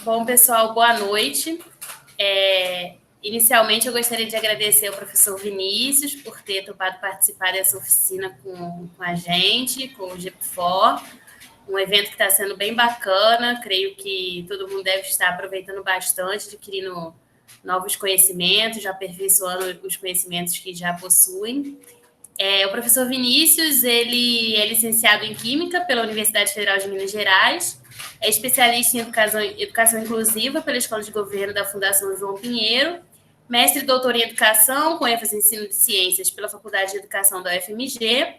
Bom, pessoal, boa noite. Inicialmente, eu gostaria de agradecer ao professor Vinícius por ter topado participar dessa oficina com a gente, com o GPFOR, um evento que está sendo bem bacana. Creio que todo mundo deve estar aproveitando bastante, adquirindo novos conhecimentos, aperfeiçoando os conhecimentos que já possuem. O professor Vinícius, ele é licenciado em Química pela Universidade Federal de Minas Gerais, é especialista em educação inclusiva pela Escola de Governo da Fundação João Pinheiro, mestre e doutor em Educação, com ênfase em Ensino de Ciências pela Faculdade de Educação da UFMG.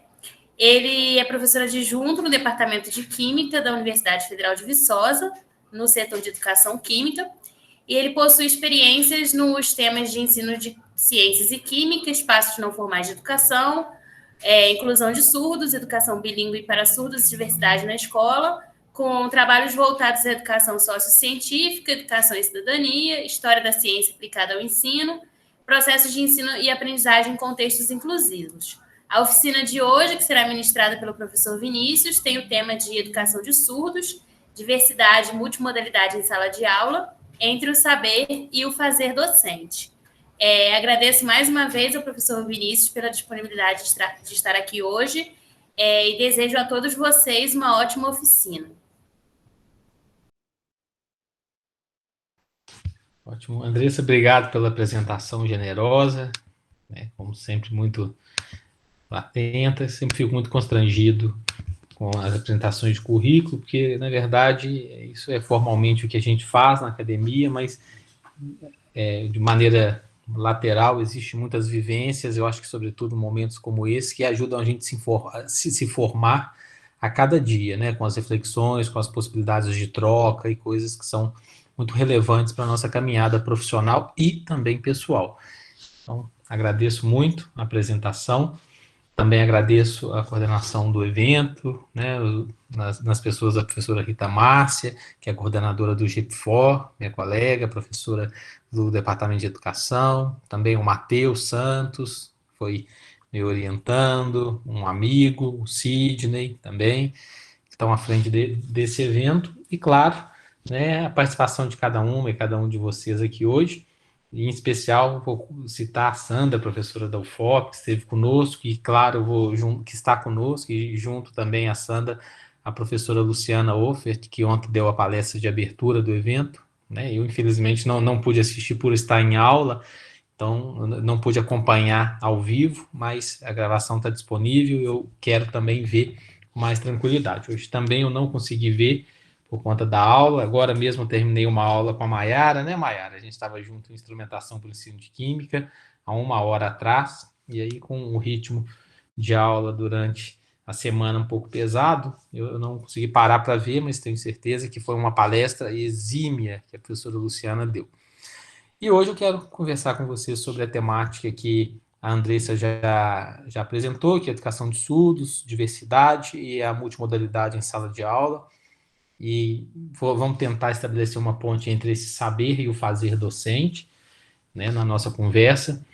Ele é professor adjunto no Departamento de Química da Universidade Federal de Viçosa, no setor de Educação Química, e ele possui experiências nos temas de ensino de ciências e química, espaços não formais de educação, inclusão de surdos, educação bilíngue para surdos e diversidade na escola, com trabalhos voltados à educação sociocientífica, educação e cidadania, história da ciência aplicada ao ensino, processos de ensino e aprendizagem em contextos inclusivos. A oficina de hoje, que será ministrada pelo professor Vinícius, tem o tema de educação de surdos, diversidade e multimodalidade em sala de aula, entre o saber e o fazer docente. Agradeço mais uma vez ao professor Vinícius pela disponibilidade de estar aqui hoje e desejo a todos vocês uma ótima oficina. Ótimo. Andressa, obrigado pela apresentação generosa, né? Como sempre, muito atenta. Sempre fico muito constrangido com as apresentações de currículo, porque, na verdade, isso é formalmente o que a gente faz na academia, mas de maneira lateral, existem muitas vivências, eu acho que, sobretudo, momentos como esse, que ajudam a gente se formar a cada dia, né? Com as reflexões, com as possibilidades de troca e coisas que são muito relevantes para a nossa caminhada profissional e também pessoal. Então, agradeço muito a apresentação. Também agradeço a coordenação do evento, né, nas pessoas da professora Rita Márcia, que é coordenadora do GPFOR, minha colega, professora do Departamento de Educação, também o Matheus Santos, foi me orientando, um amigo, o Sidney também, que estão à frente desse evento, e claro, né, a participação de cada uma e cada um de vocês aqui hoje. Em especial, vou citar a Sandra, professora da UFOP, que esteve conosco, e, claro, que está conosco, e junto também a Sandra, a professora Luciana Offert, que ontem deu a palestra de abertura do evento, né? Eu, infelizmente, não pude assistir por estar em aula, então não pude acompanhar ao vivo, mas a gravação está disponível, eu quero também ver com mais tranquilidade. Hoje também eu não consegui ver, por conta da aula. Agora mesmo eu terminei uma aula com a Maiara, né, Maiara? A gente estava junto em instrumentação para o ensino de química, há 1 hora atrás, e aí com o ritmo de aula durante a semana um pouco pesado, eu não consegui parar para ver, mas tenho certeza que foi uma palestra exímia que a professora Luciana deu. E hoje eu quero conversar com vocês sobre a temática que a Andressa já apresentou, que é a educação de surdos, diversidade e a multimodalidade em sala de aula. E vamos tentar estabelecer uma ponte entre esse saber e o fazer docente, né, na nossa conversa.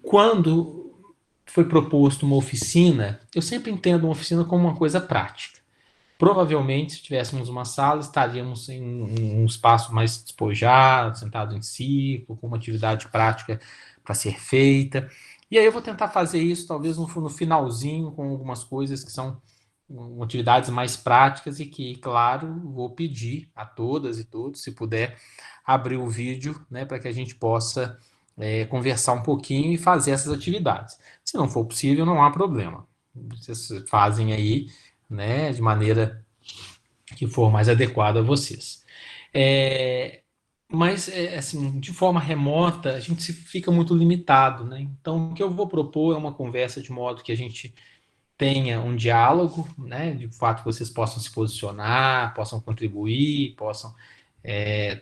Quando foi proposto uma oficina, eu sempre entendo uma oficina como uma coisa prática. Provavelmente, se tivéssemos uma sala, estaríamos em um espaço mais despojado, sentado em círculo, com uma atividade prática para ser feita. E aí eu vou tentar fazer isso, talvez no finalzinho, com algumas coisas que são atividades mais práticas e que, claro, vou pedir a todas e todos, se puder, abrir o vídeo, né, para que a gente possa conversar um pouquinho e fazer essas atividades. Se não for possível, não há problema. Vocês fazem aí, né, de maneira que for mais adequada a vocês. Mas, assim, de forma remota, a gente fica muito limitado, né? Então, o que eu vou propor é uma conversa de modo que a gente tenha um diálogo, né? De fato, vocês possam se posicionar, possam contribuir, possam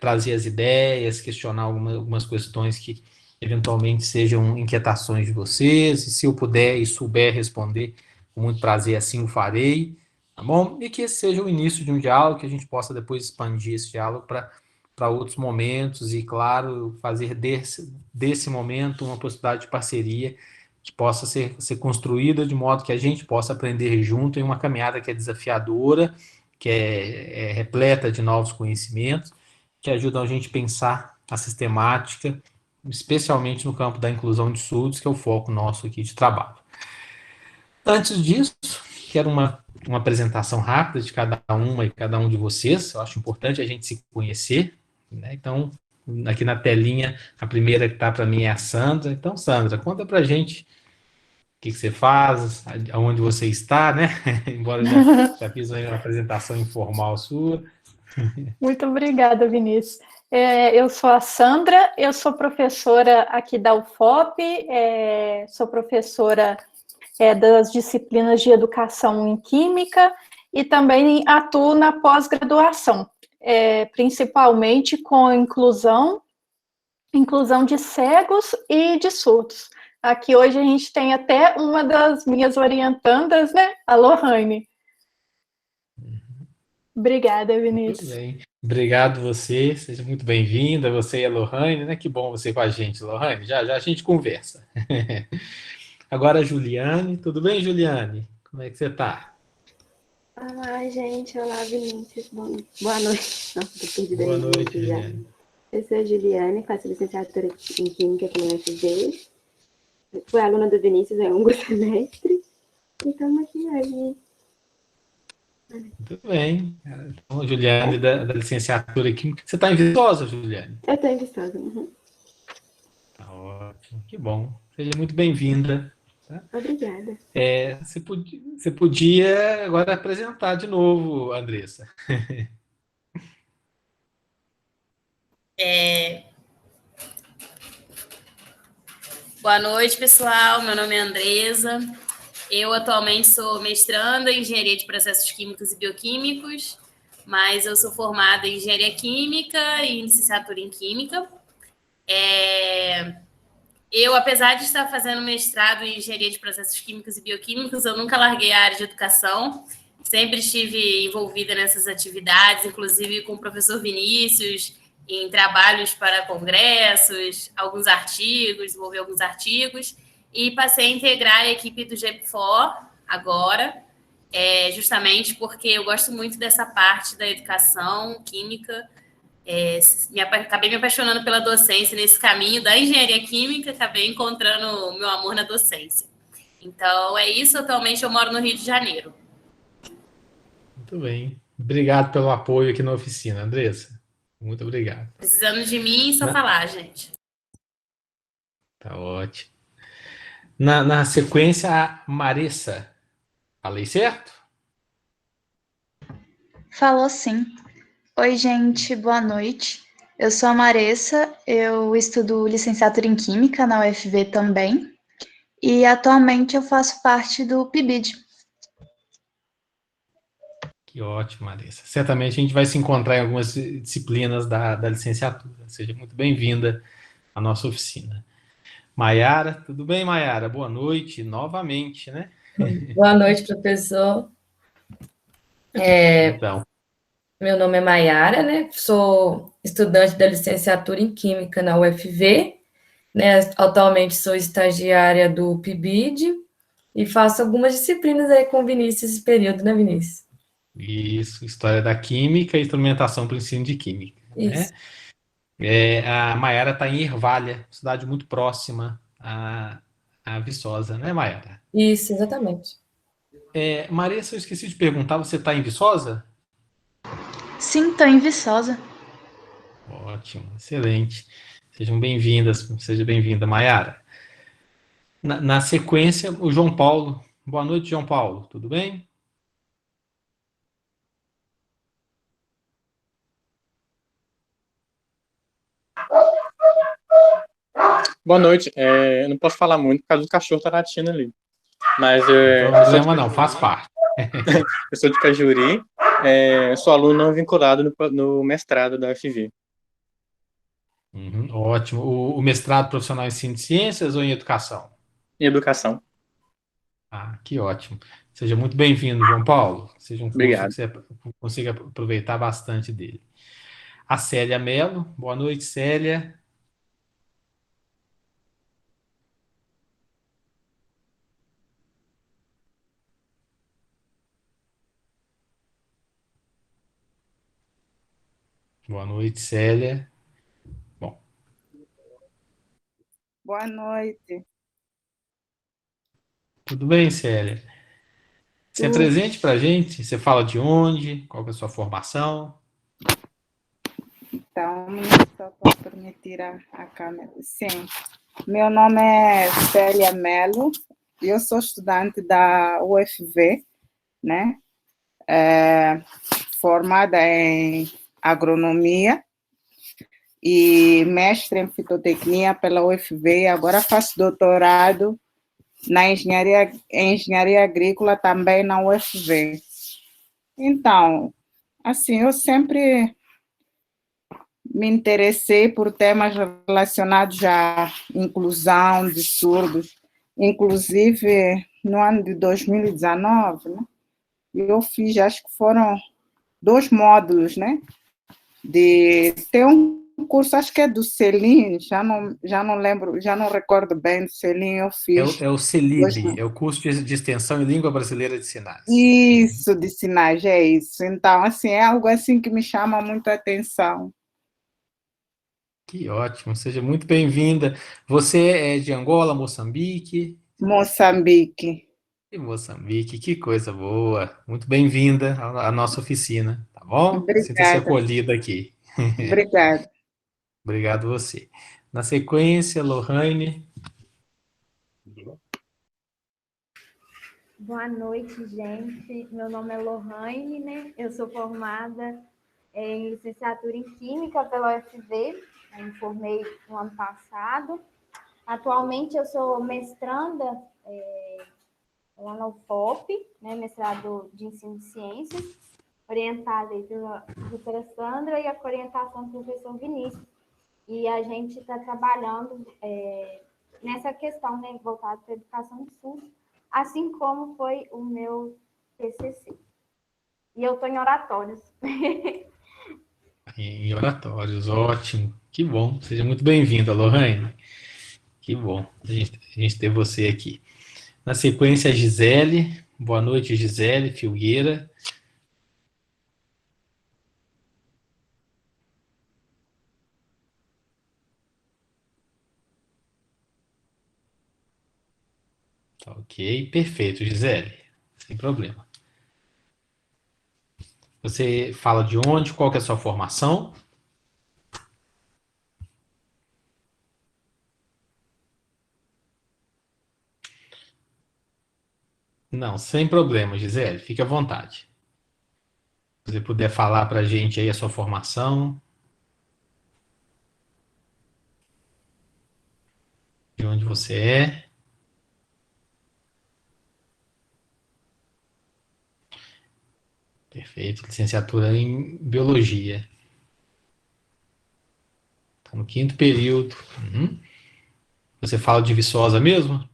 trazer as ideias, questionar algumas questões que eventualmente sejam inquietações de vocês, e se eu puder e souber responder, com muito prazer, assim o farei, tá bom? E que esse seja o início de um diálogo, que a gente possa depois expandir esse diálogo para outros momentos e, claro, fazer desse momento uma possibilidade de parceria que possa ser construída de modo que a gente possa aprender junto em uma caminhada que é desafiadora que é repleta de novos conhecimentos, que ajudam a gente a pensar a sistemática, especialmente no campo da inclusão de surdos, que é o foco nosso aqui de trabalho. Antes disso, quero uma apresentação rápida de cada uma e cada um de vocês. Eu acho importante a gente se conhecer, né? Então, aqui na telinha, a primeira que está para mim é a Sandra. Então, Sandra, conta para a gente o que você faz, aonde você está, né? Embora já fiz uma apresentação informal sua. Muito obrigada, Vinícius. Eu sou a Sandra, eu sou professora aqui da UFOP, sou professora das disciplinas de educação em Química e também atuo na pós-graduação, principalmente com inclusão de cegos e de surdos. Aqui hoje a gente tem até uma das minhas orientandas, né, a Lohane. Obrigada, Vinícius. Tudo bem. Obrigado você, seja muito bem-vinda, você e a Lohane, né? Que bom você com a gente, Lohane. Já já a gente conversa. Agora a Juliane, tudo bem, Juliane? Como é que você está? Olá, gente. Olá, Vinícius. Boa noite. Nossa, tô perdida. Boa noite, Juliane. Eu sou a Juliane, faço licenciatura em Química aqui no UFG. Fui aluna do Vinícius há um semestre. E estamos aqui hoje. Muito bem. Então, Juliane, da licenciatura em Química. Você está em Viçosa, Juliane? Eu estou em Viçosa. Uhum. Tá ótimo, que bom. Seja muito bem-vinda. Tá? Obrigada. Você podia agora apresentar de novo, Andressa. Boa noite, pessoal. Meu nome é Andresa. Eu atualmente sou mestranda em Engenharia de Processos Químicos e Bioquímicos, mas eu sou formada em Engenharia Química e em licenciatura em Química. Eu, apesar de estar fazendo mestrado em Engenharia de Processos Químicos e Bioquímicos, eu nunca larguei a área de educação. Sempre estive envolvida nessas atividades, inclusive com o professor Vinícius, em trabalhos para congressos, alguns artigos, desenvolvi alguns artigos, e passei a integrar a equipe do GEPFOR agora, justamente porque eu gosto muito dessa parte da educação química. Acabei me apaixonando pela docência nesse caminho da engenharia química, acabei encontrando o meu amor na docência. Então, é isso. Atualmente eu moro no Rio de Janeiro. Muito bem. Obrigado pelo apoio aqui na oficina, Andressa. Muito obrigado. Precisando de mim, só falar, gente. Tá ótimo. Na sequência, a Marissa. Falei certo? Falou sim. Oi, gente, boa noite. Eu sou a Maressa, eu estudo licenciatura em Química na UFV também, e atualmente eu faço parte do PIBID. Que ótimo, Marissa. Certamente a gente vai se encontrar em algumas disciplinas da licenciatura. Seja muito bem-vinda à nossa oficina. Maiara, tudo bem, Maiara? Boa noite, novamente, né? Boa noite, professor. Então, Meu nome é Maiara, né? Sou estudante da licenciatura em Química na UFV, né? Atualmente sou estagiária do PIBID e faço algumas disciplinas aí com o Vinícius esse período, né, Vinícius? isso, História da Química e Instrumentação para o Ensino de Química, Isso. né? A Maiara está em Ervalha, cidade muito próxima a Viçosa, né, Maiara? Isso, exatamente. Marissa, eu esqueci de perguntar, você está em Viçosa? Sim, estou em Viçosa. Ótimo, excelente. Sejam bem-vindas, seja bem-vinda, Maiara. Na sequência, o João Paulo. Boa noite, João Paulo, tudo bem? Boa noite. Eu não posso falar muito por causa do cachorro tá latindo ali. Mas Não tem problema não, faz parte. eu sou de Cajuri, sou aluno não vinculado no mestrado da UFV. Ótimo. O mestrado profissional em ensino de ciências ou em educação? Em educação. Ah, que ótimo. Seja muito bem-vindo, João Paulo. Seja um curso Obrigado. que você consiga aproveitar bastante dele. A Célia Mello. Boa noite, Célia. Boa noite, Célia. Bom, Boa noite. tudo bem, Célia? Você é presente para a gente? Você fala de onde? Qual que é a sua formação? Então, só para permitir a câmera. Sim, meu nome é Célia Melo, eu sou estudante da UFV, né? Formada em agronomia e mestre em fitotecnia pela UFV. Agora faço doutorado em engenharia agrícola também na UFV. Então, assim, eu sempre me interessei por temas relacionados à inclusão de surdos, inclusive no ano de 2019, né? Eu fiz, acho que foram 2 módulos, né? Tem um curso, acho que é do Selim, já não lembro, já não recordo bem do Selim, eu fiz. É o CELIB, é o curso de extensão em língua brasileira de sinais. Isso, de sinais, é isso. Então, assim, é algo assim que me chama muito a atenção. Que ótimo, seja muito bem-vinda. Você é de Angola, Moçambique? Moçambique. E Moçambique, que coisa boa. Muito bem-vinda à nossa oficina, tá bom? Sinta-se Obrigada, acolhida aqui. obrigada. Obrigado você. Na sequência, Lohane. Boa noite, gente. Meu nome é Lohane, né? Eu sou formada em licenciatura em Química pela UFV. Eu me formei no ano passado. Atualmente, eu sou mestranda lá na UFOP, né? Mestrado de Ensino de Ciências, orientada aí pela professora Sandra e a orientação do professor Vinícius. E a gente está trabalhando nessa questão, né? Voltada para a educação de surdos, assim como foi o meu TCC. E eu estou em oratórios. Em oratórios, ótimo. Que bom. Seja muito bem-vinda, Lohane. Que bom a gente ter você aqui. Na sequência, Gisele. Boa noite, Gisele Filgueira. Tá ok, perfeito, Gisele. Sem problema. Você fala de onde? Qual que é a sua formação? Não, sem problema, Gisele. Fique à vontade. Se você puder falar para a gente aí a sua formação, de onde você é. Perfeito, licenciatura em biologia. Está no 5º período. Uhum. Você fala de Viçosa mesmo?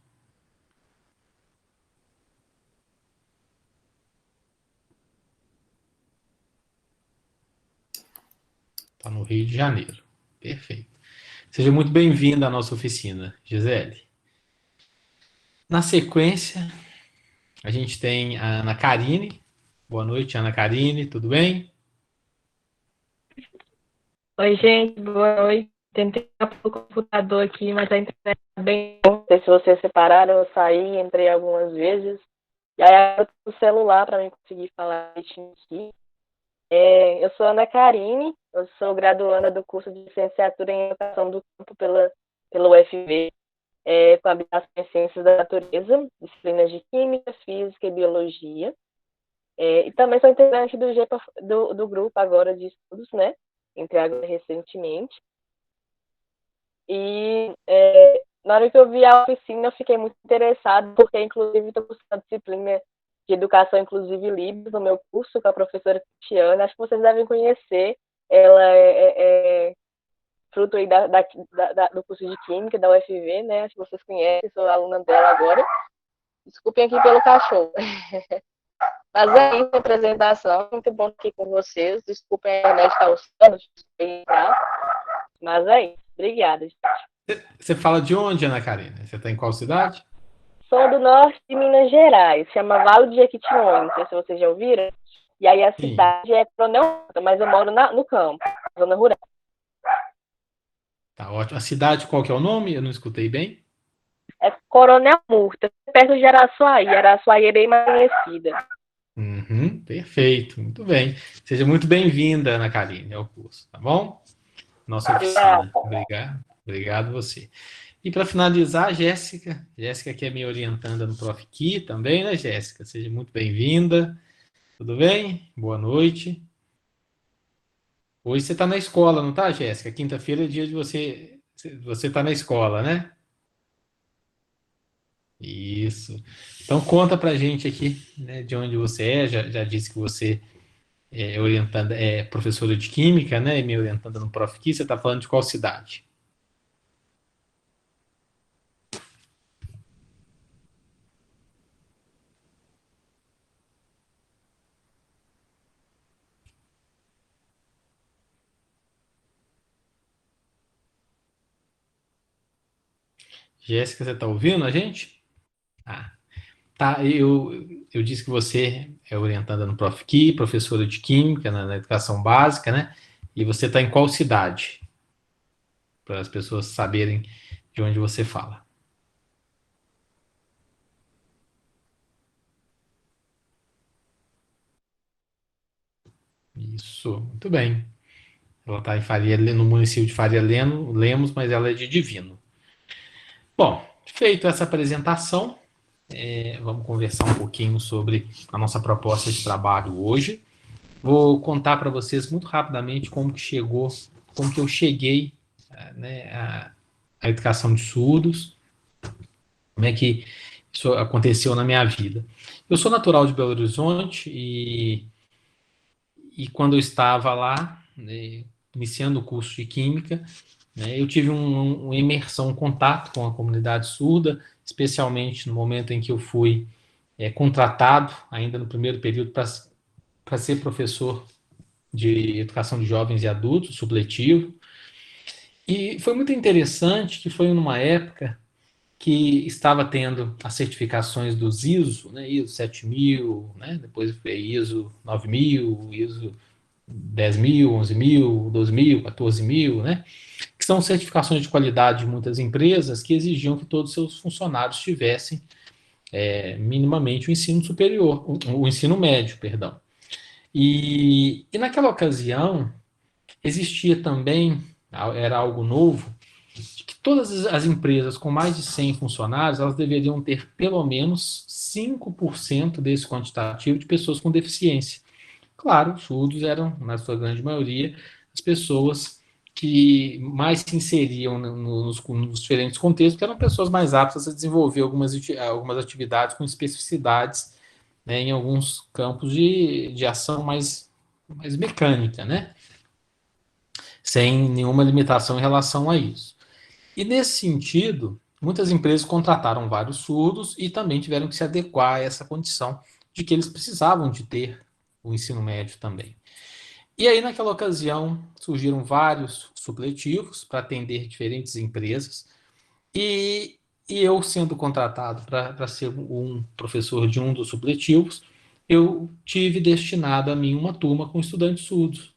Está no Rio de Janeiro. Perfeito. Seja muito bem-vinda à nossa oficina, Gisele. Na sequência, a gente tem a Ana Karine. Boa noite, Ana Karine, tudo bem? Oi, gente, boa noite. Tentei entrar pelo computador aqui, mas a internet está bem. Não sei se vocês separaram, eu saí, entrei algumas vezes. E aí eu tô no celular para mim conseguir falar aqui. Eu sou Ana Karine, eu sou graduanda do curso de licenciatura em Educação do Campo pela UFV, com habilitação em Ciências da Natureza, disciplinas de Química, Física e Biologia. E também sou integrante do grupo agora de estudos, né? Entrei agora recentemente. E na hora que eu vi a oficina, eu fiquei muito interessada, porque inclusive estou cursando a disciplina de Educação Inclusive Libras no meu curso com a professora Cristiana. Acho que vocês devem conhecer. Ela é fruto aí do curso de Química da UFV, né? Acho que vocês conhecem, sou aluna dela agora. Desculpem aqui pelo cachorro. Mas é isso, a apresentação. Muito bom estar aqui com vocês. Desculpem a internet estar oscilando, mas é isso. Obrigada, gente. Você fala de onde, Ana Karine? Você está em qual cidade? Sou do norte de Minas Gerais, chama Vale de Jequitinhonha, não sei se vocês já ouviram. E aí a cidade é Coronel, mas eu moro no campo. zona rural. Tá ótimo. A cidade, qual que é o nome? Eu não escutei bem. É Coronel Murta, perto de Araçuaí. Araçuaí é bem mais conhecida. Uhum, perfeito, muito bem. Seja muito bem-vinda, Ana Karine, ao curso, tá bom? Nossa oficina. Obrigado, obrigado você. E para finalizar, a Jéssica. Jéssica que é me orientando no Prof. Ki também, né, Jéssica? Seja muito bem-vinda. Tudo bem? Boa noite. Hoje você está na escola, não tá, Jéssica? Quinta-feira é dia de você. Você está na escola, né? Isso. Então conta pra gente aqui, né, de onde você é. Já disse que você é professora de química, né? E me orientando no Prof. Ki. Você está falando de qual cidade? Jéssica, você está ouvindo a gente? Ah, tá. Eu disse que você é orientada no Prof. Ki, professora de química na educação básica, né? E você está em qual cidade? Para as pessoas saberem de onde você fala. Isso, muito bem. Ela está no município de Faria Lemos, mas ela é de Divino. Bom, feito essa apresentação, vamos conversar um pouquinho sobre a nossa proposta de trabalho hoje. Vou contar para vocês muito rapidamente como que eu cheguei, né, à educação de surdos, como é que isso aconteceu na minha vida. Eu sou natural de Belo Horizonte e quando eu estava lá, né, iniciando o curso de Química, né, eu tive uma imersão, um contato com a comunidade surda, especialmente no momento em que eu fui contratado, ainda no primeiro período, para ser professor de educação de jovens e adultos, supletivo. E foi muito interessante que foi numa época que estava tendo as certificações dos ISO, né, ISO 7000, né, depois foi ISO 9000, ISO 10.000, 11.000, 12.000, 14.000, né, que são certificações de qualidade de muitas empresas que exigiam que todos os seus funcionários tivessem minimamente o ensino superior, o ensino médio, perdão. E naquela ocasião existia também, era algo novo, que todas as empresas com mais de 100 funcionários, elas deveriam ter pelo menos 5% desse quantitativo de pessoas com deficiência. Claro, os surdos eram, na sua grande maioria, as pessoas que mais se inseriam nos diferentes contextos, que eram pessoas mais aptas a desenvolver algumas atividades com especificidades, né, em alguns campos de ação mais mecânica, né, sem nenhuma limitação em relação a isso. E nesse sentido, muitas empresas contrataram vários surdos e também tiveram que se adequar a essa condição de que eles precisavam de ter o ensino médio também. E aí, naquela ocasião, surgiram vários supletivos para atender diferentes empresas, e eu, sendo contratado para ser um professor de um dos supletivos, eu tive destinado a mim uma turma com estudantes surdos.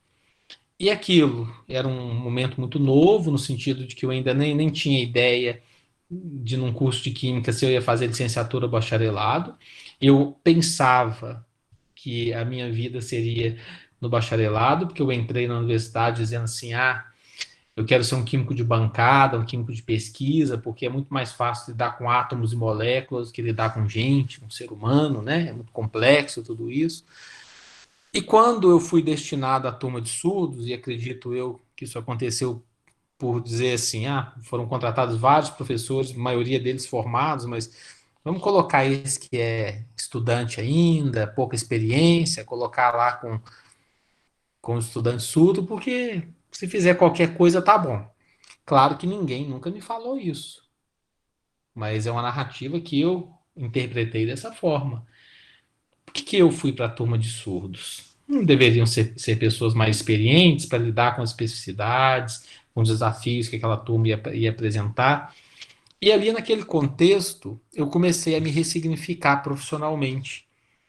E aquilo era um momento muito novo, no sentido de que eu ainda nem tinha ideia de, num curso de Química, se eu ia fazer licenciatura ou bacharelado. Eu pensava que a minha vida seria no bacharelado, porque eu entrei na universidade dizendo assim, eu quero ser um químico de bancada, um químico de pesquisa, porque é muito mais fácil lidar com átomos e moléculas que lidar com gente, um ser humano, né? É muito complexo tudo isso. E quando eu fui destinado à turma de surdos, e acredito eu que isso aconteceu por dizer assim, foram contratados vários professores, a maioria deles formados, mas vamos colocar esse que é estudante ainda, pouca experiência, colocar lá com estudante surdo, porque se fizer qualquer coisa tá bom. Claro que ninguém nunca me falou isso, mas é uma narrativa que eu interpretei dessa forma. Por que eu fui para a turma de surdos? Não deveriam ser pessoas mais experientes para lidar com as especificidades, com os desafios que aquela turma ia apresentar? E ali, naquele contexto, eu comecei a me ressignificar profissionalmente.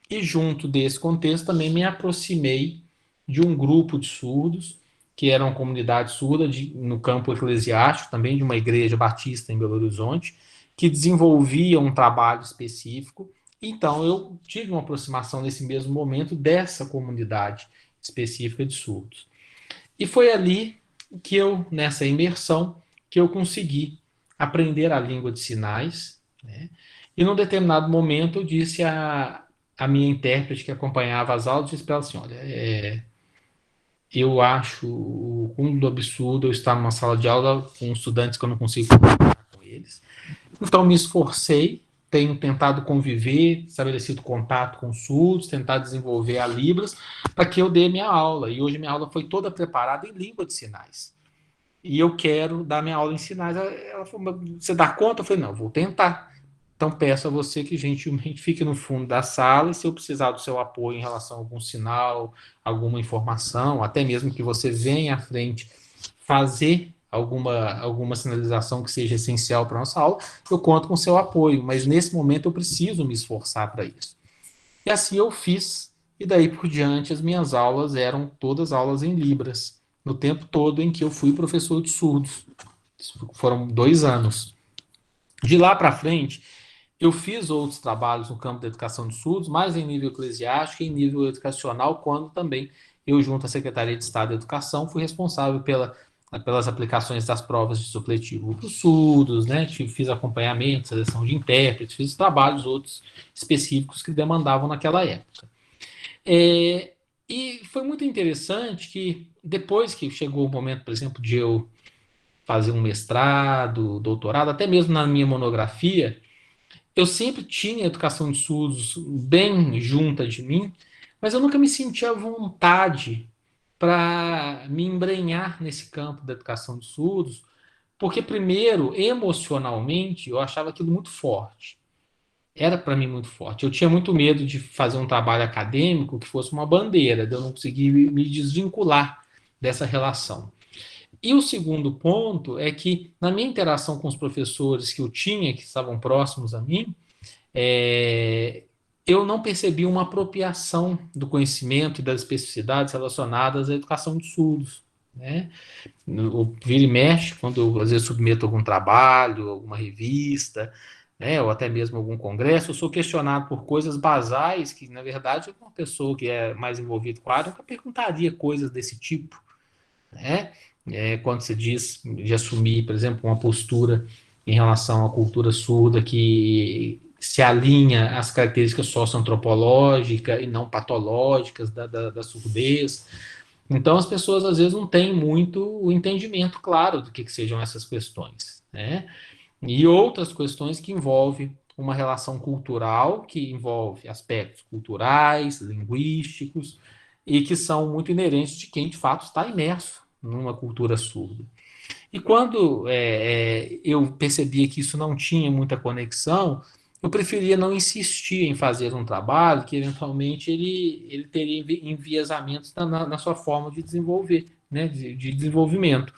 E junto desse contexto também me aproximei de um grupo de surdos que era uma comunidade surda no campo eclesiástico, também de uma igreja batista em Belo Horizonte, que desenvolvia um trabalho específico. Então, eu tive uma aproximação nesse mesmo momento dessa comunidade específica de surdos. E foi ali que eu, nessa imersão, que eu consegui aprender a língua de sinais, né? E num determinado momento eu disse a minha intérprete que acompanhava as aulas, disse para ela assim, olha, eu acho o cúmulo do absurdo eu estar numa sala de aula com estudantes que eu não consigo conversar com eles. Então me esforcei, tenho tentado conviver, estabelecido contato com surdos, tentado desenvolver a Libras, para que eu dê minha aula. E hoje minha aula foi toda preparada em língua de sinais. E eu quero dar minha aula em sinais. Ela falou, você dá conta? Eu falei, não, vou tentar. Então peço a você que gentilmente fique no fundo da sala e se eu precisar do seu apoio em relação a algum sinal, alguma informação, até mesmo que você venha à frente fazer alguma sinalização que seja essencial para a nossa aula, eu conto com o seu apoio, mas nesse momento eu preciso me esforçar para isso. E assim eu fiz, e daí por diante as minhas aulas eram todas aulas em Libras, no tempo todo em que eu fui professor de surdos. Foram 2 anos. De lá para frente, eu fiz outros trabalhos no campo da educação de surdos, mais em nível eclesiástico e em nível educacional, quando também eu, junto à Secretaria de Estado da Educação, fui responsável pelas aplicações das provas de supletivo para os surdos, né? Fiz acompanhamento, seleção de intérpretes, fiz trabalhos outros específicos que demandavam naquela época. E foi muito interessante que, depois que chegou o momento, por exemplo, de eu fazer um mestrado, doutorado, até mesmo na minha monografia, eu sempre tinha a educação de surdos bem junta de mim, mas eu nunca me sentia à vontade para me embrenhar nesse campo da educação de surdos, porque, primeiro, emocionalmente, eu achava aquilo muito forte. Era para mim muito forte. Eu tinha muito medo de fazer um trabalho acadêmico que fosse uma bandeira, de eu não conseguir me desvincular dessa relação. E o segundo ponto é que, na minha interação com os professores que eu tinha, que estavam próximos a mim, eu não percebi uma apropriação do conhecimento e das especificidades relacionadas à educação de surdos, né? O vira e mexe, quando eu, às vezes, submeto algum trabalho, alguma revista, né, ou até mesmo algum congresso, eu sou questionado por coisas basais que, na verdade, uma pessoa que é mais envolvida com a área nunca perguntaria coisas desse tipo, né? Quando você diz de assumir, por exemplo, uma postura em relação à cultura surda que se alinha às características socioantropológicas e não patológicas da surdez. Então, as pessoas, às vezes, não têm muito o entendimento claro do que sejam essas questões, né? E outras questões que envolvem uma relação cultural, que envolve aspectos culturais, linguísticos, e que são muito inerentes de quem, de fato, está imerso numa cultura surda. E quando eu percebia que isso não tinha muita conexão, eu preferia não insistir em fazer um trabalho que, eventualmente, ele teria enviesamentos na sua forma de desenvolver, né, de desenvolvimento.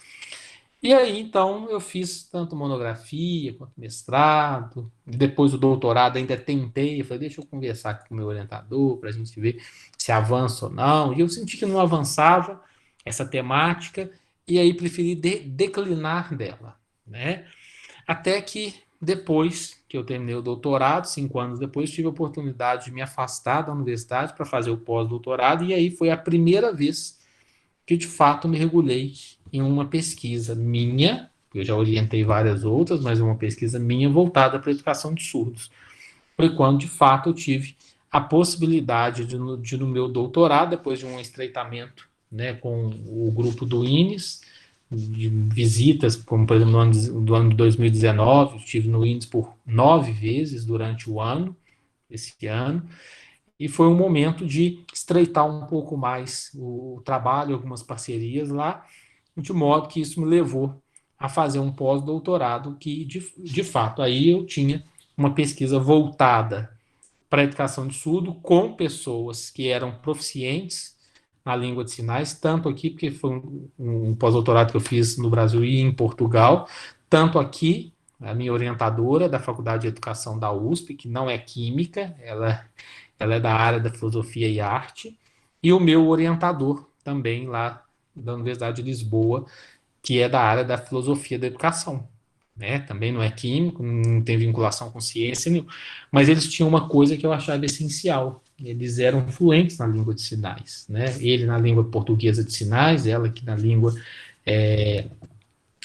E aí, então, eu fiz tanto monografia quanto mestrado, depois o doutorado ainda tentei, eu falei, deixa eu conversar aqui com o meu orientador para a gente ver se avança ou não, e eu senti que não avançava essa temática, e aí preferi declinar dela, né? Até que depois que eu terminei o doutorado, 5 anos depois, tive a oportunidade de me afastar da universidade para fazer o pós-doutorado, e aí foi a primeira vez que, de fato, me regulei em uma pesquisa minha, eu já orientei várias outras, mas uma pesquisa minha voltada para a educação de surdos. Foi quando, de fato, eu tive a possibilidade de no meu doutorado, depois de um estreitamento, né, com o grupo do INES, de visitas, como, por exemplo, no ano de 2019, estive no INES por 9 vezes durante o ano, esse ano, e foi um momento de estreitar um pouco mais o trabalho, algumas parcerias lá, de modo que isso me levou a fazer um pós-doutorado que, de fato, aí eu tinha uma pesquisa voltada para a educação de surdo com pessoas que eram proficientes na língua de sinais, tanto aqui, porque foi um pós-doutorado que eu fiz no Brasil e em Portugal, tanto aqui, a minha orientadora da Faculdade de Educação da USP, que não é química, ela é da área da filosofia e arte, e o meu orientador também lá da Universidade de Lisboa, que é da área da filosofia da educação, né? Também não é químico, não tem vinculação com ciência nenhuma, mas eles tinham uma coisa que eu achava essencial: eles eram fluentes na língua de sinais, né? Ele na língua portuguesa de sinais, ela aqui na língua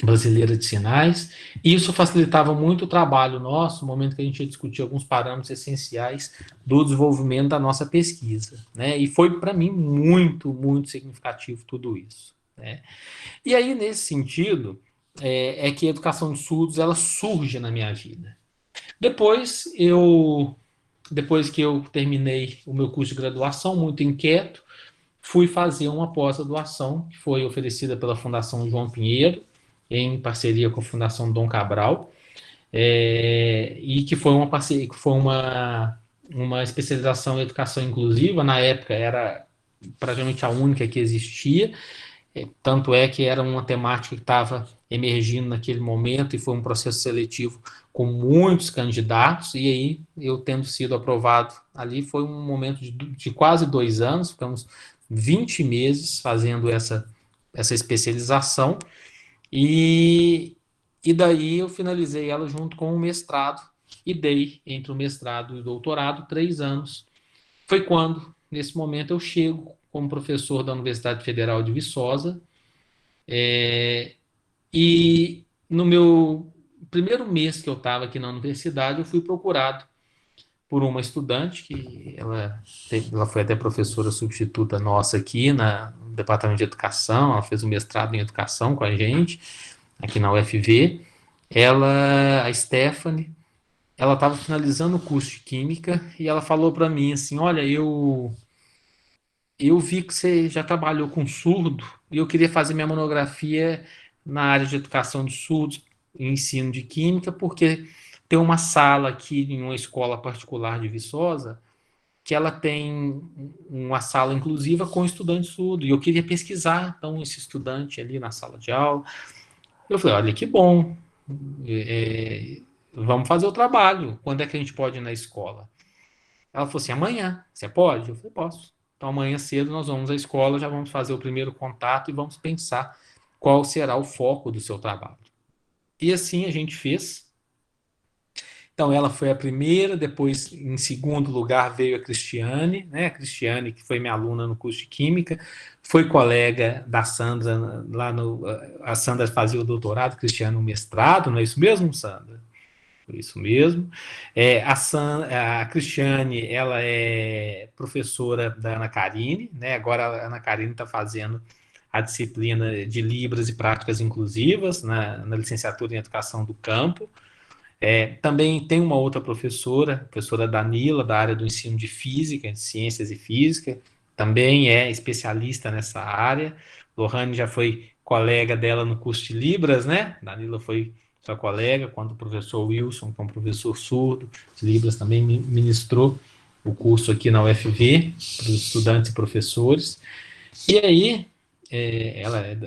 brasileira de sinais, e isso facilitava muito o trabalho nosso, no momento que a gente ia discutir alguns parâmetros essenciais do desenvolvimento da nossa pesquisa, né? E foi, para mim, muito, muito significativo tudo isso, né? E aí, nesse sentido, é que a educação de surdos, ela surge na minha vida. Depois que eu terminei o meu curso de graduação, muito inquieto, fui fazer uma pós-graduação, que foi oferecida pela Fundação João Pinheiro, em parceria com a Fundação Dom Cabral, e que foi uma parceria, que foi uma especialização em educação inclusiva. Na época era praticamente a única que existia, tanto é que era uma temática que estava emergindo naquele momento, e foi um processo seletivo com muitos candidatos, e aí eu tendo sido aprovado ali, foi um momento de quase 2 anos, ficamos 20 meses fazendo essa especialização, e daí eu finalizei ela junto com o mestrado, e dei, entre o mestrado e o doutorado, 3 anos. Foi quando, nesse momento, eu chego como professor da Universidade Federal de Viçosa, e no meu primeiro mês que eu estava aqui na universidade, eu fui procurado por uma estudante, que ela foi até professora substituta nossa aqui no Departamento de Educação, ela fez um mestrado em Educação com a gente, aqui na UFV. A Stephanie, ela estava finalizando o curso de Química, e ela falou para mim assim: olha, eu vi que você já trabalhou com surdo, e eu queria fazer minha monografia na área de educação de surdos e ensino de Química, porque tem uma sala aqui em uma escola particular de Viçosa, que ela tem uma sala inclusiva com estudante surdo, e eu queria pesquisar, então, esse estudante ali na sala de aula. Eu falei: olha, que bom, vamos fazer o trabalho, quando é que a gente pode ir na escola? Ela falou assim: amanhã, você pode? Eu falei: posso. Então, amanhã cedo nós vamos à escola, já vamos fazer o primeiro contato e vamos pensar qual será o foco do seu trabalho. E assim a gente fez. Então, ela foi a primeira, depois, em segundo lugar, veio a Cristiane, né? A Cristiane, que foi minha aluna no curso de Química, foi colega da Sandra, a Sandra fazia o doutorado, a Cristiane o mestrado, não é isso mesmo, Sandra? Isso mesmo. A Cristiane, ela é professora da Ana Karine, né? Agora a Ana Karine está fazendo a disciplina de Libras e Práticas Inclusivas na licenciatura em Educação do Campo. Também tem uma outra professora, a professora Danila, da área do ensino de Física, de Ciências e Física, também é especialista nessa área. Lohane já foi colega dela no curso de Libras, né? Danila foi sua colega, quando o professor Wilson, que é um professor surdo de Libras, também ministrou o curso aqui na UFV, para os estudantes e professores. E aí,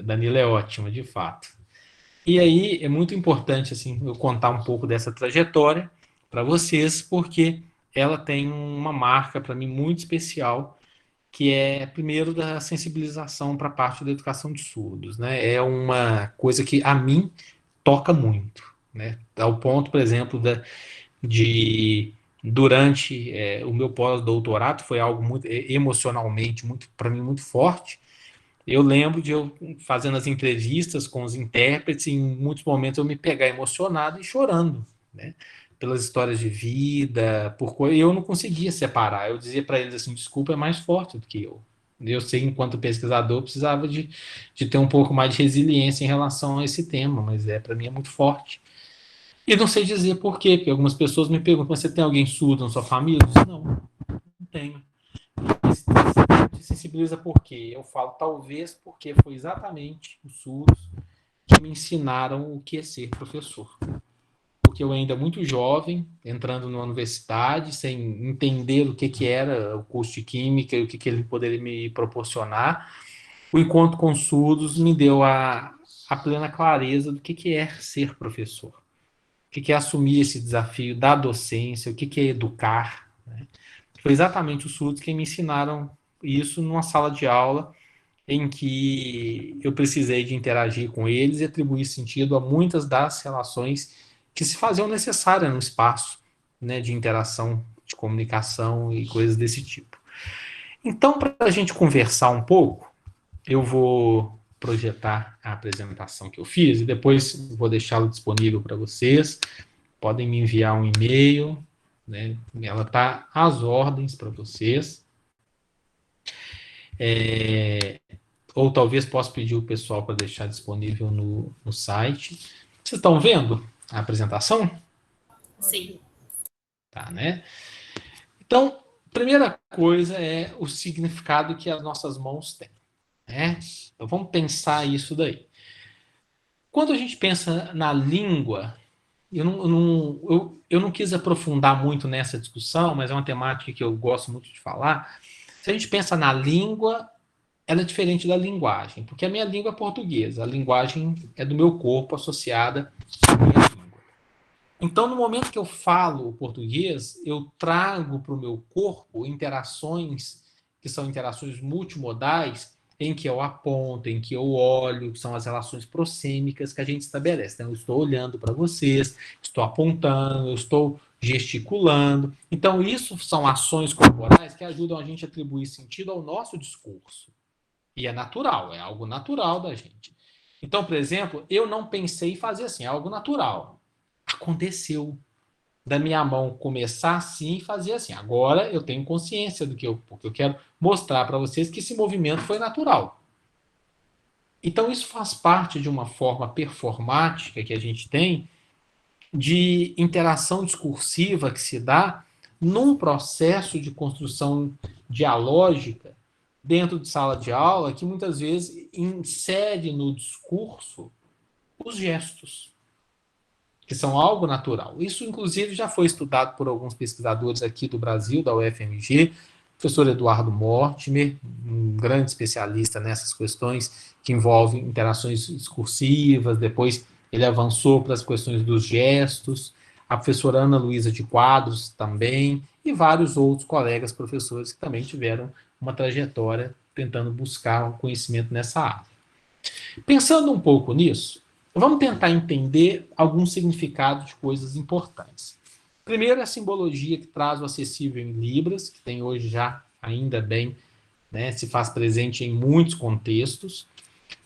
Danila é ótima, de fato. E aí, é muito importante, assim, eu contar um pouco dessa trajetória para vocês, porque ela tem uma marca, para mim, muito especial, que é, primeiro, da sensibilização para a parte da educação de surdos, né? É uma coisa que, a mim, toca muito, né? Ao ponto, por exemplo, durante o meu pós-doutorado, foi algo muito emocionalmente, para mim, muito forte. Eu lembro de eu fazendo as entrevistas com os intérpretes, e em muitos momentos eu me pegar emocionado e chorando, né? Pelas histórias de vida, eu não conseguia separar. Eu dizia para eles assim: desculpa, é mais forte do que eu. Eu sei, enquanto pesquisador, precisava de ter um pouco mais de resiliência em relação a esse tema, mas para mim é muito forte. E não sei dizer por quê, porque algumas pessoas me perguntam: você tem alguém surdo na sua família? Eu disse: não tenho. Se sensibiliza por quê? Eu falo: talvez porque foi exatamente os surdos que me ensinaram o que é ser professor. Porque eu ainda muito jovem, entrando na universidade, sem entender o que era o curso de Química e o que ele poderia me proporcionar, o encontro com surdos me deu a plena clareza do que é ser professor, o que é assumir esse desafio da docência, o que é educar, né? Foi exatamente os surdos que me ensinaram isso numa sala de aula, em que eu precisei de interagir com eles e atribuir sentido a muitas das relações que se faziam necessárias no espaço, né, de interação, de comunicação e coisas desse tipo. Então, para a gente conversar um pouco, eu vou projetar a apresentação que eu fiz e depois vou deixá-la disponível para vocês. Podem me enviar um e-mail, né? Ela está às ordens para vocês. Ou talvez possa pedir o pessoal para deixar disponível no site. Vocês estão vendo a apresentação? Sim. Tá, né? Então, primeira coisa é o significado que as nossas mãos têm. Né? Então, vamos pensar isso daí. Quando a gente pensa na língua, eu não quis aprofundar muito nessa discussão, mas é uma temática que eu gosto muito de falar. Se a gente pensa na língua, ela é diferente da linguagem, porque a minha língua é portuguesa, a linguagem é do meu corpo associada à minha língua. Então, no momento que eu falo o português, eu trago para o meu corpo interações que são interações multimodais, em que eu aponto, em que eu olho, que são as relações proxêmicas que a gente estabelece. Então, eu estou olhando para vocês, estou apontando, eu estou gesticulando. Então, isso são ações corporais que ajudam a gente a atribuir sentido ao nosso discurso. E é natural, é algo natural da gente. Então, por exemplo, eu não pensei em fazer assim, é algo natural. Aconteceu da minha mão começar assim e fazer assim. Agora eu tenho consciência do que porque eu quero mostrar para vocês que esse movimento foi natural. Então, isso faz parte de uma forma performática que a gente tem de interação discursiva que se dá num processo de construção dialógica dentro de sala de aula que muitas vezes insere no discurso os gestos, que são algo natural. Isso, inclusive, já foi estudado por alguns pesquisadores aqui do Brasil, da UFMG, o professor Eduardo Mortimer, um grande especialista nessas questões que envolvem interações discursivas, depois ele avançou para as questões dos gestos, a professora Ana Luísa de Quadros também, e vários outros colegas professores que também tiveram uma trajetória tentando buscar um conhecimento nessa área. Pensando um pouco nisso, vamos tentar entender alguns significados de coisas importantes. Primeiro, a simbologia que traz o acessível em Libras, que tem hoje já, ainda bem, né, se faz presente em muitos contextos.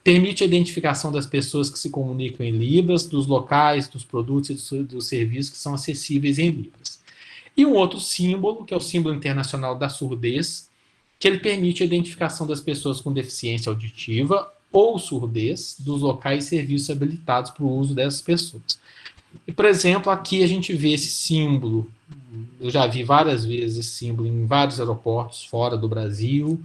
Permite a identificação das pessoas que se comunicam em Libras, dos locais, dos produtos e dos serviços que são acessíveis em Libras. E um outro símbolo, que é o símbolo internacional da surdez, que ele permite a identificação das pessoas com deficiência auditiva ou surdez dos locais e serviços habilitados para o uso dessas pessoas. E, por exemplo, aqui a gente vê esse símbolo, eu já vi várias vezes esse símbolo em vários aeroportos fora do Brasil,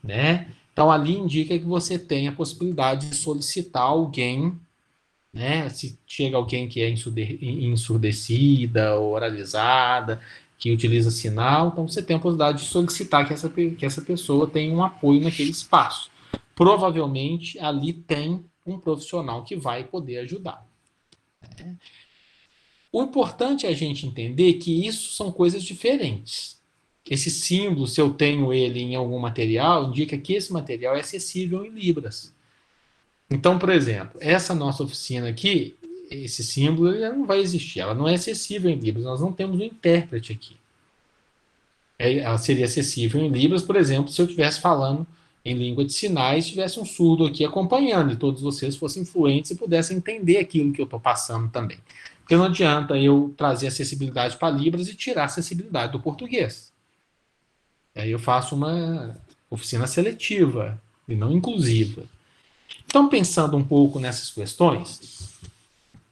né? Então, ali indica que você tem a possibilidade de solicitar alguém, né? Se chega alguém que é ensurdecida ou oralizada, que utiliza sinal, então você tem a possibilidade de solicitar que essa pessoa tenha um apoio naquele espaço. Provavelmente ali tem um profissional que vai poder ajudar. O importante é a gente entender que isso são coisas diferentes. Esse símbolo, se eu tenho ele em algum material, indica que esse material é acessível em Libras. Então, por exemplo, essa nossa oficina aqui, esse símbolo ele não vai existir, ela não é acessível em Libras, nós não temos um intérprete aqui. Ela seria acessível em Libras, por exemplo, se eu estivesse falando em língua de sinais, tivesse um surdo aqui acompanhando, e todos vocês fossem fluentes e pudessem entender aquilo que eu estou passando também. Porque não adianta eu trazer acessibilidade para Libras e tirar a acessibilidade do português. Aí eu faço uma oficina seletiva e não inclusiva. Então, pensando um pouco nessas questões,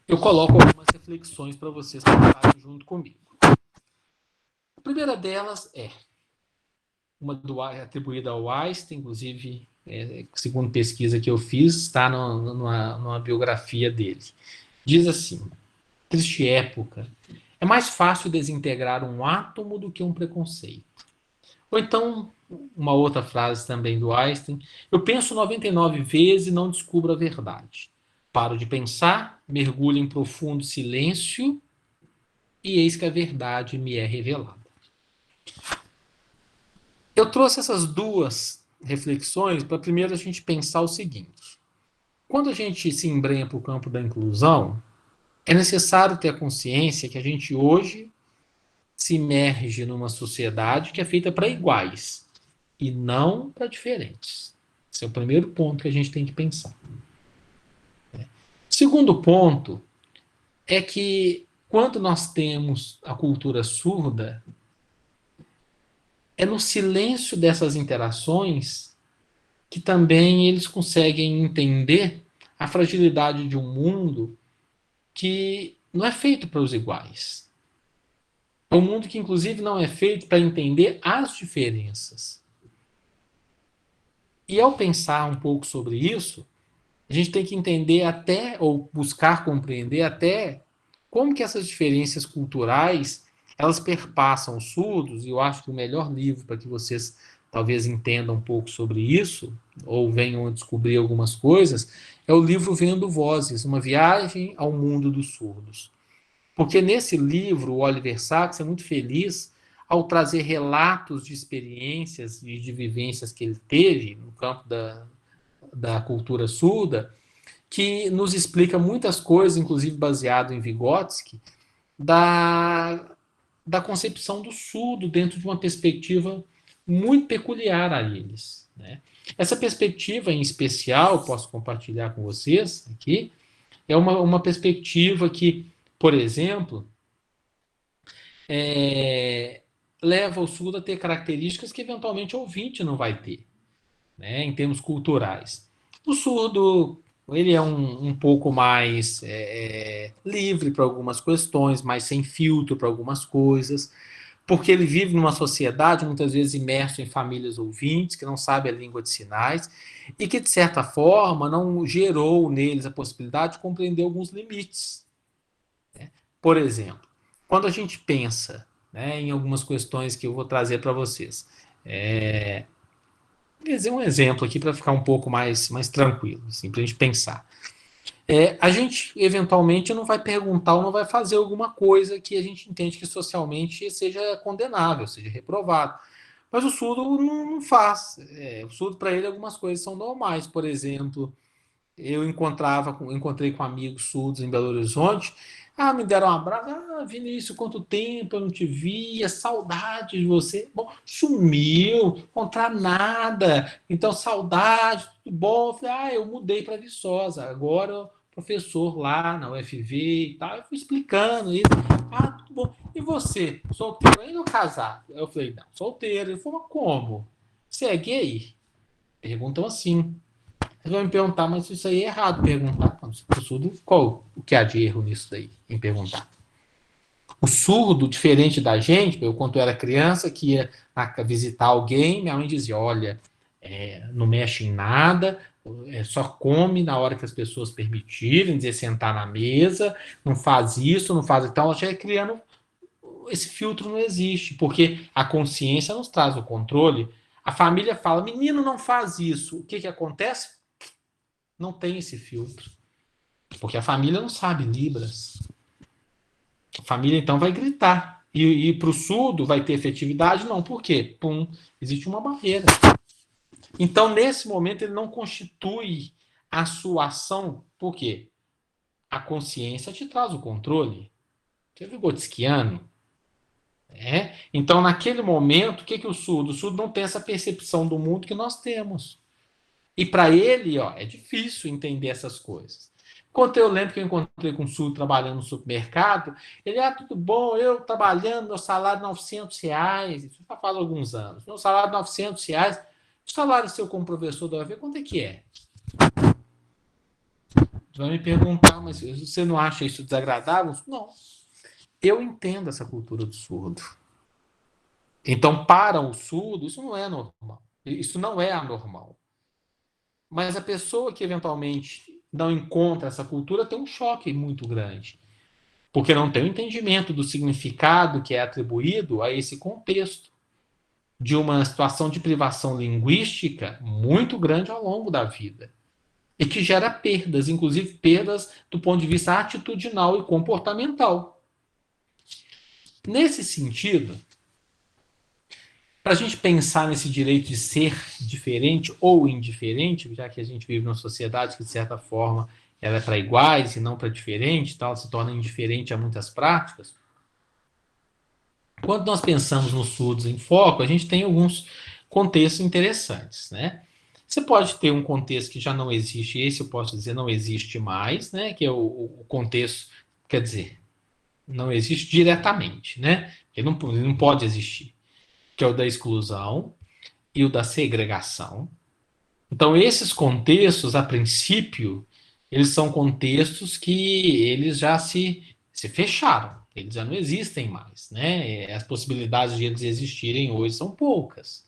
eu coloco algumas reflexões para vocês pensarem junto comigo. A primeira delas é uma atribuída ao Einstein, inclusive, segundo pesquisa que eu fiz, está numa biografia dele. Diz assim: triste época, é mais fácil desintegrar um átomo do que um preconceito. Ou então, uma outra frase também do Einstein: eu penso 99 vezes e não descubro a verdade. Paro de pensar, mergulho em profundo silêncio e eis que a verdade me é revelada. Eu trouxe essas duas reflexões para primeiro a gente pensar o seguinte. Quando a gente se embrenha para o campo da inclusão, é necessário ter a consciência que a gente hoje se imerge numa sociedade que é feita para iguais e não para diferentes. Esse é o primeiro ponto que a gente tem que pensar. Segundo ponto é que quando nós temos a cultura surda, é no silêncio dessas interações que também eles conseguem entender a fragilidade de um mundo que não é feito para os iguais. É um mundo que, inclusive, não é feito para entender as diferenças. E ao pensar um pouco sobre isso, a gente tem que entender até, ou buscar compreender até, como que essas diferenças culturais, elas perpassam os surdos, e eu acho que o melhor livro para que vocês talvez entendam um pouco sobre isso, ou venham a descobrir algumas coisas, é o livro Vendo Vozes, uma viagem ao mundo dos surdos. Porque nesse livro, o Oliver Sacks é muito feliz ao trazer relatos de experiências e de vivências que ele teve no campo da cultura surda, que nos explica muitas coisas, inclusive baseado em Vygotsky, da concepção do surdo dentro de uma perspectiva muito peculiar a eles, né? Essa perspectiva, em especial, posso compartilhar com vocês aqui, é uma perspectiva que, por exemplo, leva o surdo a ter características que, eventualmente, o ouvinte não vai ter, né, em termos culturais. O surdo, ele é um pouco mais livre para algumas questões, mais sem filtro para algumas coisas, porque ele vive numa sociedade, muitas vezes, imerso em famílias ouvintes, que não sabem a língua de sinais, e que, de certa forma, não gerou neles a possibilidade de compreender alguns limites, né? Por exemplo, quando a gente pensa, né, em algumas questões que eu vou trazer para vocês, vou dizer um exemplo aqui para ficar um pouco mais tranquilo, assim, para a gente pensar. A gente, eventualmente, não vai perguntar ou não vai fazer alguma coisa que a gente entende que socialmente seja condenável, seja reprovado. Mas o surdo não faz. O surdo, para ele, algumas coisas são normais. Por exemplo, eu encontrei com amigos surdos em Belo Horizonte. Me deram um abraço. Vinícius, quanto tempo eu não te via, saudade de você. Bom, sumiu, encontrar nada. Então, saudade, tudo bom. Eu falei, eu mudei para Viçosa. Agora, professor lá na UFV e tal. Eu fui explicando isso. Tudo bom. E você, solteiro ainda ou casado? Eu falei, não, solteiro. Ele falou, mas como? Você é gay? Perguntam assim. Eles vão me perguntar, mas isso aí é errado perguntar. O surdo, o que há de erro nisso daí, em perguntar? O surdo, diferente da gente, eu, quando eu era criança, que ia visitar alguém, minha mãe dizia, olha, não mexe em nada, só come na hora que as pessoas permitirem, dizer sentar na mesa, não faz isso, não faz... Então, ela já é criando... Esse filtro não existe, porque a consciência nos traz o controle. A família fala, menino, não faz isso. O que acontece? Não tem esse filtro. Porque a família não sabe Libras. A família, então, vai gritar. E para o surdo vai ter efetividade? Não. Por quê? Existe uma barreira. Então, nesse momento, ele não constitui a sua ação. Por quê? A consciência te traz o controle. Você é vigotskiano. Então, naquele momento, o que o surdo? O surdo não tem essa percepção do mundo que nós temos. E para ele, é difícil entender essas coisas. Enquanto eu lembro que eu encontrei com um surdo trabalhando no supermercado, ele, tudo bom, eu trabalhando, meu salário é R$900, isso já faz alguns anos, meu salário é R$900, o salário seu como professor da UFV, quanto é que é? Você vai me perguntar, mas você não acha isso desagradável? Não. Eu entendo essa cultura do surdo. Então, para o surdo, isso não é normal. Isso não é anormal. Mas a pessoa que, eventualmente, não encontra essa cultura tem um choque muito grande. Porque não tem o entendimento do significado que é atribuído a esse contexto de uma situação de privação linguística muito grande ao longo da vida. E que gera perdas, inclusive perdas do ponto de vista atitudinal e comportamental. Nesse sentido, para a gente pensar nesse direito de ser diferente ou indiferente, já que a gente vive numa sociedade que, de certa forma, ela é para iguais e não para diferente, ela se torna indiferente a muitas práticas. Quando nós pensamos nos surdos em foco, a gente tem alguns contextos interessantes, né? Você pode ter um contexto que já não existe, esse eu posso dizer não existe mais, né? Que é o contexto, quer dizer, não existe diretamente, né? Ele não pode existir, que é o da exclusão e o da segregação. Então, esses contextos, a princípio, eles são contextos que eles já se fecharam, eles já não existem mais, né? As possibilidades de eles existirem hoje são poucas.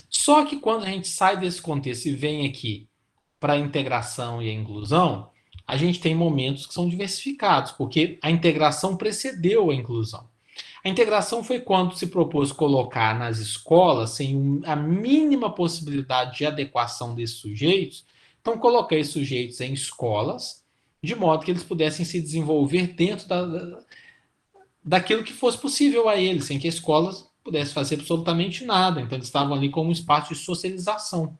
Só que quando a gente sai desse contexto e vem aqui para a integração e a inclusão, a gente tem momentos que são diversificados, porque a integração precedeu a inclusão. A integração foi quando se propôs colocar nas escolas, sem a mínima possibilidade de adequação desses sujeitos, então colocar esses sujeitos em escolas, de modo que eles pudessem se desenvolver dentro daquilo que fosse possível a eles, sem que a escola pudesse fazer absolutamente nada. Então eles estavam ali como um espaço de socialização.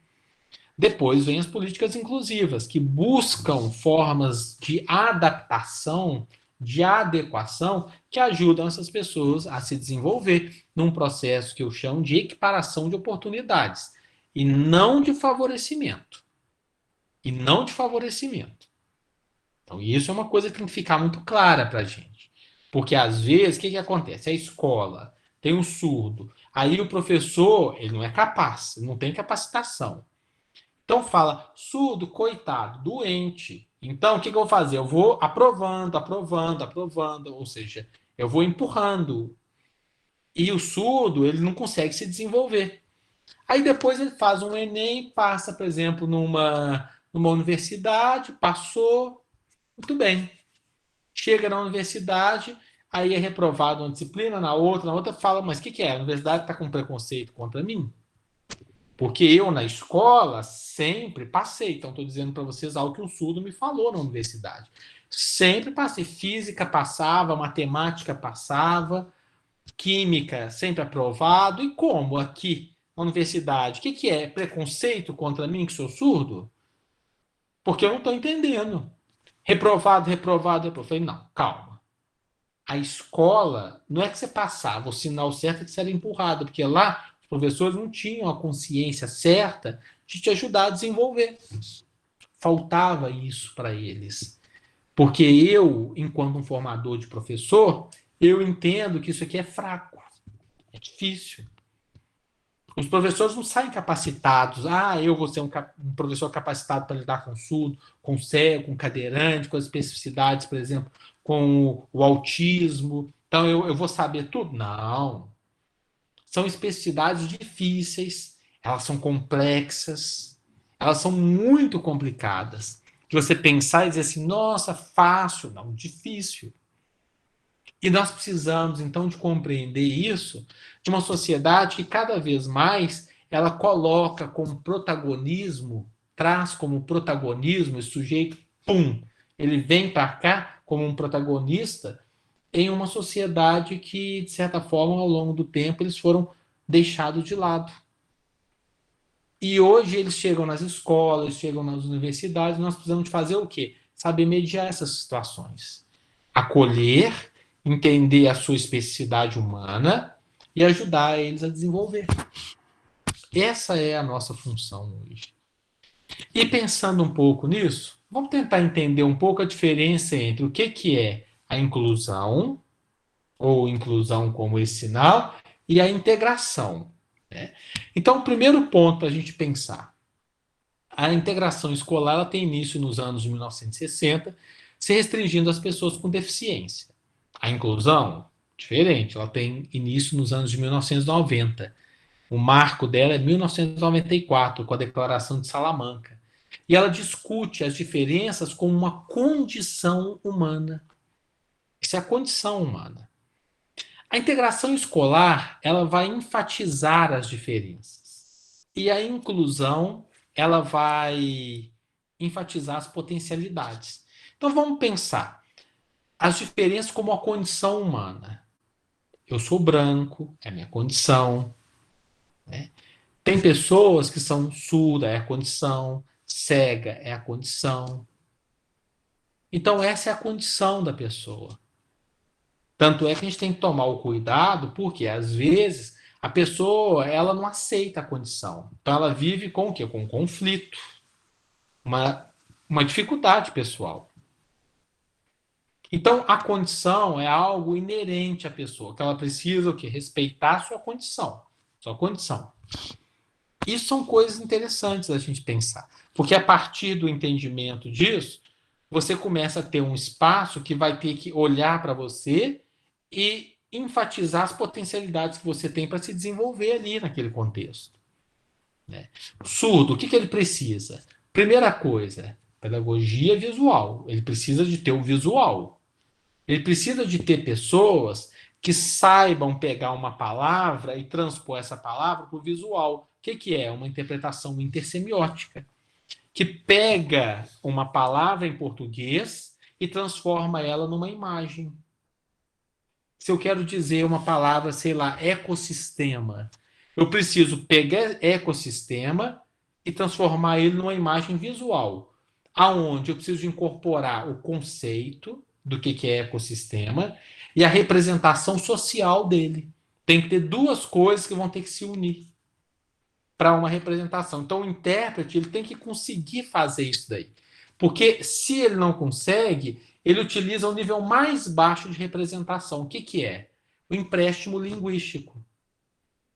Depois vem as políticas inclusivas, que buscam formas de adaptação, de adequação, que ajudam essas pessoas a se desenvolver num processo que eu chamo de equiparação de oportunidades, e não de favorecimento. E não de favorecimento. Então, isso é uma coisa que tem que ficar muito clara para a gente. Porque, às vezes, o que acontece? A escola tem um surdo, aí o professor, ele não é capaz, não tem capacitação. Então fala, surdo, coitado, doente. Então, o que eu vou fazer? Eu vou aprovando, ou seja, eu vou empurrando. E o surdo, ele não consegue se desenvolver. Aí depois ele faz um Enem, passa, por exemplo, numa universidade, passou, muito bem. Chega na universidade, aí é reprovado uma disciplina, na outra fala, mas o que é? A universidade está com preconceito contra mim? Porque eu, na escola, sempre passei. Então, estou dizendo para vocês algo que o surdo me falou na universidade. Sempre passei. Física passava, matemática passava, química sempre aprovado. E como aqui na universidade? O que é? Preconceito contra mim, que sou surdo? Porque eu não estou entendendo. Reprovado. Eu falei, não, calma. A escola, não é que você passava, o sinal certo é que você era empurrado, porque lá os professores não tinham a consciência certa de te ajudar a desenvolver. Faltava isso para eles. Porque eu, enquanto um formador de professor, eu entendo que isso aqui é fraco, é difícil. Os professores não saem capacitados. Eu vou ser um professor capacitado para lidar com surdo, com cego, com cadeirante, com as especificidades, por exemplo, com o autismo. Então, eu vou saber tudo? Não. São especificidades difíceis, elas são complexas, elas são muito complicadas. De você pensar e dizer assim, nossa, fácil. Não, difícil. E nós precisamos, então, de compreender isso de uma sociedade que cada vez mais ela coloca como protagonismo, traz como protagonismo esse sujeito, ele vem para cá como um protagonista em uma sociedade que, de certa forma, ao longo do tempo, eles foram deixados de lado. E hoje eles chegam nas escolas, chegam nas universidades, nós precisamos de fazer o quê? Saber mediar essas situações. Acolher, entender a sua especificidade humana e ajudar eles a desenvolver. Essa é a nossa função hoje. E pensando um pouco nisso, vamos tentar entender um pouco a diferença entre o que é a inclusão, ou inclusão como esse sinal, e a integração. Né? Então, o primeiro ponto para a gente pensar, a integração escolar ela tem início nos anos de 1960, se restringindo às pessoas com deficiência. A inclusão, diferente, ela tem início nos anos de 1990. O marco dela é 1994, com a Declaração de Salamanca. E ela discute as diferenças como uma condição humana. Isso é a condição humana. A integração escolar, ela vai enfatizar as diferenças. E a inclusão, ela vai enfatizar as potencialidades. Então vamos pensar as diferenças como a condição humana. Eu sou branco, é a minha condição. né? Tem pessoas que são surda, é a condição, cega, é a condição. Então, essa é a condição da pessoa. Tanto é que a gente tem que tomar o cuidado, porque, às vezes, a pessoa ela não aceita a condição. Então, ela vive com o quê? Com um conflito, uma dificuldade pessoal. Então, a condição é algo inerente à pessoa, que ela precisa o quê? Respeitar a sua condição. Sua condição. Isso são coisas interessantes a gente pensar. Porque a partir do entendimento disso, você começa a ter um espaço que vai ter que olhar para você e enfatizar as potencialidades que você tem para se desenvolver ali naquele contexto. Né? O surdo, o que ele precisa? Primeira coisa, pedagogia visual. Ele precisa de ter o visual. Ele precisa de ter pessoas que saibam pegar uma palavra e transpor essa palavra para o visual. O que é? Uma interpretação intersemiótica, que pega uma palavra em português e transforma ela numa imagem. Se eu quero dizer uma palavra, sei lá, ecossistema, eu preciso pegar ecossistema e transformar ele numa imagem visual, aonde eu preciso incorporar o conceito do que é ecossistema e a representação social dele. Tem que ter duas coisas que vão ter que se unir para uma representação. Então, o intérprete ele tem que conseguir fazer isso daí. Porque se ele não consegue, ele utiliza o nível mais baixo de representação. O que é? O empréstimo linguístico.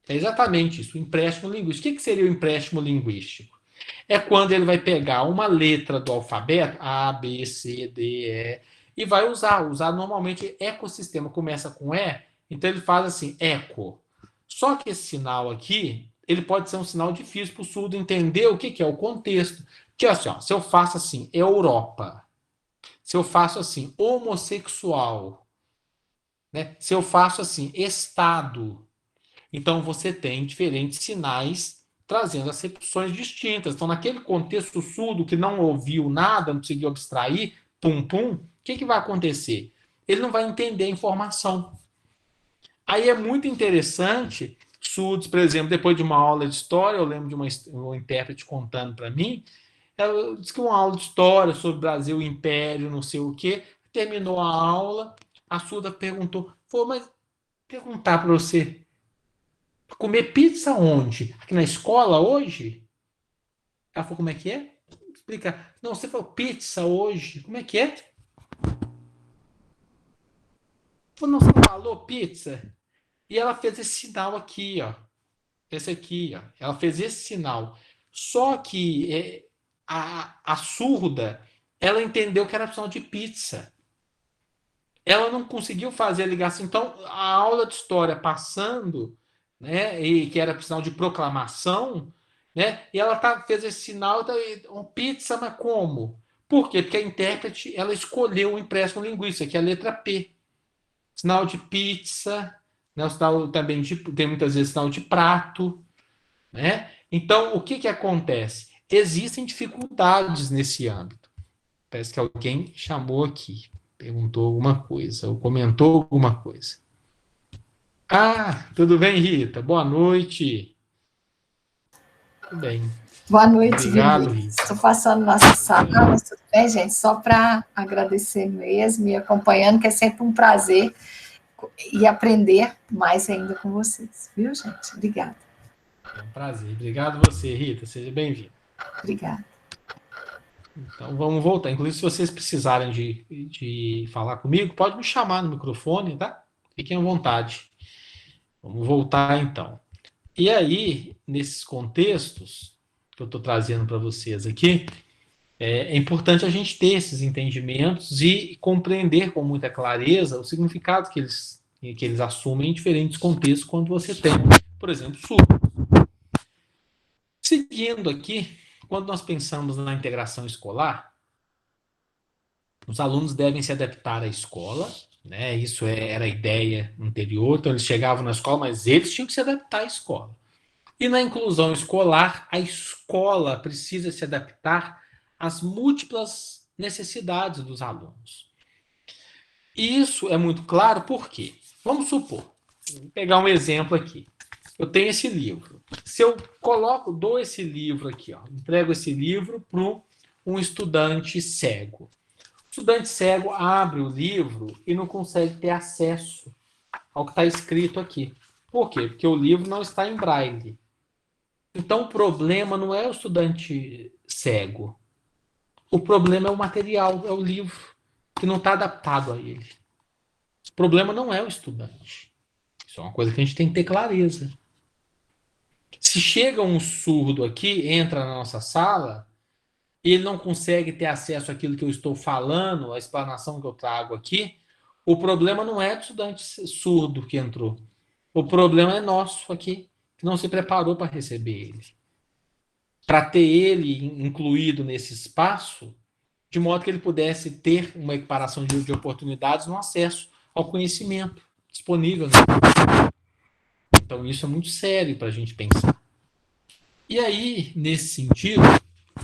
É exatamente isso, o empréstimo linguístico. O que seria o empréstimo linguístico? É quando ele vai pegar uma letra do alfabeto, A, B, C, D, E, e vai usar normalmente ecossistema. Começa com E, então ele faz assim, eco. Só que esse sinal aqui, ele pode ser um sinal difícil para o surdo entender o que é o contexto. Que assim, ó, se eu faço assim, Europa, se eu faço assim, homossexual, né? Se eu faço assim, Estado, então você tem diferentes sinais trazendo acepções distintas. Então, naquele contexto surdo que não ouviu nada, não conseguiu abstrair, o que vai acontecer? Ele não vai entender a informação. Aí é muito interessante, surdos, por exemplo, depois de uma aula de história, eu lembro de uma intérprete contando para mim, ela disse que uma aula de história sobre Brasil, Império, não sei o quê, terminou a aula, a surda perguntou, mas perguntar para você, comer pizza onde? Aqui na escola hoje? Ela falou, como é que é? Explica. Não, você falou pizza hoje. Como é que é? Falou, não, você falou pizza? E ela fez esse sinal aqui, ó. Esse aqui, ó. Ela fez esse sinal. Só que a surda, ela entendeu que era sinal de pizza. Ela não conseguiu fazer a ligação. Então, a aula de história passando, né, e que era sinal de proclamação, né, e ela fez esse sinal, pizza, mas como? Por quê? Porque a intérprete ela escolheu o empréstimo linguístico, que é a letra P. Sinal de pizza, né, o sinal também tem muitas vezes sinal de prato. Né? Então, o que acontece? Existem dificuldades nesse âmbito. Parece que alguém chamou aqui, perguntou alguma coisa, ou comentou alguma coisa. Ah, tudo bem, Rita? Boa noite. Tudo bem. Boa noite, obrigado, Vivi. Rita. Estou passando nossa sala, mas tudo bem, gente? Só para agradecer mesmo e acompanhando, que é sempre um prazer e aprender mais ainda com vocês. Viu, gente? Obrigada. É um prazer. Obrigado você, Rita. Seja bem-vinda. Obrigada. Então, vamos voltar. Inclusive, se vocês precisarem de falar comigo, pode me chamar no microfone, tá? Fiquem à vontade. Vamos voltar, então. E aí, nesses contextos que eu estou trazendo para vocês aqui, é importante a gente ter esses entendimentos e compreender com muita clareza o significado que eles assumem em diferentes contextos quando você tem, por exemplo, surdo. Seguindo aqui, quando nós pensamos na integração escolar, os alunos devem se adaptar à escola, né? Isso era a ideia anterior, então eles chegavam na escola, mas eles tinham que se adaptar à escola. E na inclusão escolar, a escola precisa se adaptar às múltiplas necessidades dos alunos. E isso é muito claro por quê? Vamos supor, vou pegar um exemplo aqui. eu tenho esse livro. Se eu dou esse livro aqui, ó, entrego esse livro para um estudante cego. O estudante cego abre o livro e não consegue ter acesso ao que está escrito aqui. Por quê? Porque o livro não está em braille. Então, o problema não é o estudante cego. O problema é o material, é o livro, que não está adaptado a ele. O problema não é o estudante. Isso é uma coisa que a gente tem que ter clareza. Se chega um surdo aqui, entra na nossa sala, e ele não consegue ter acesso àquilo que eu estou falando, à explanação que eu trago aqui, o problema não é do estudante surdo que entrou. O problema é nosso aqui, que não se preparou para receber ele. Para ter ele incluído nesse espaço, de modo que ele pudesse ter uma equiparação de oportunidades no acesso ao conhecimento disponível. Então, isso é muito sério para a gente pensar. E aí, nesse sentido,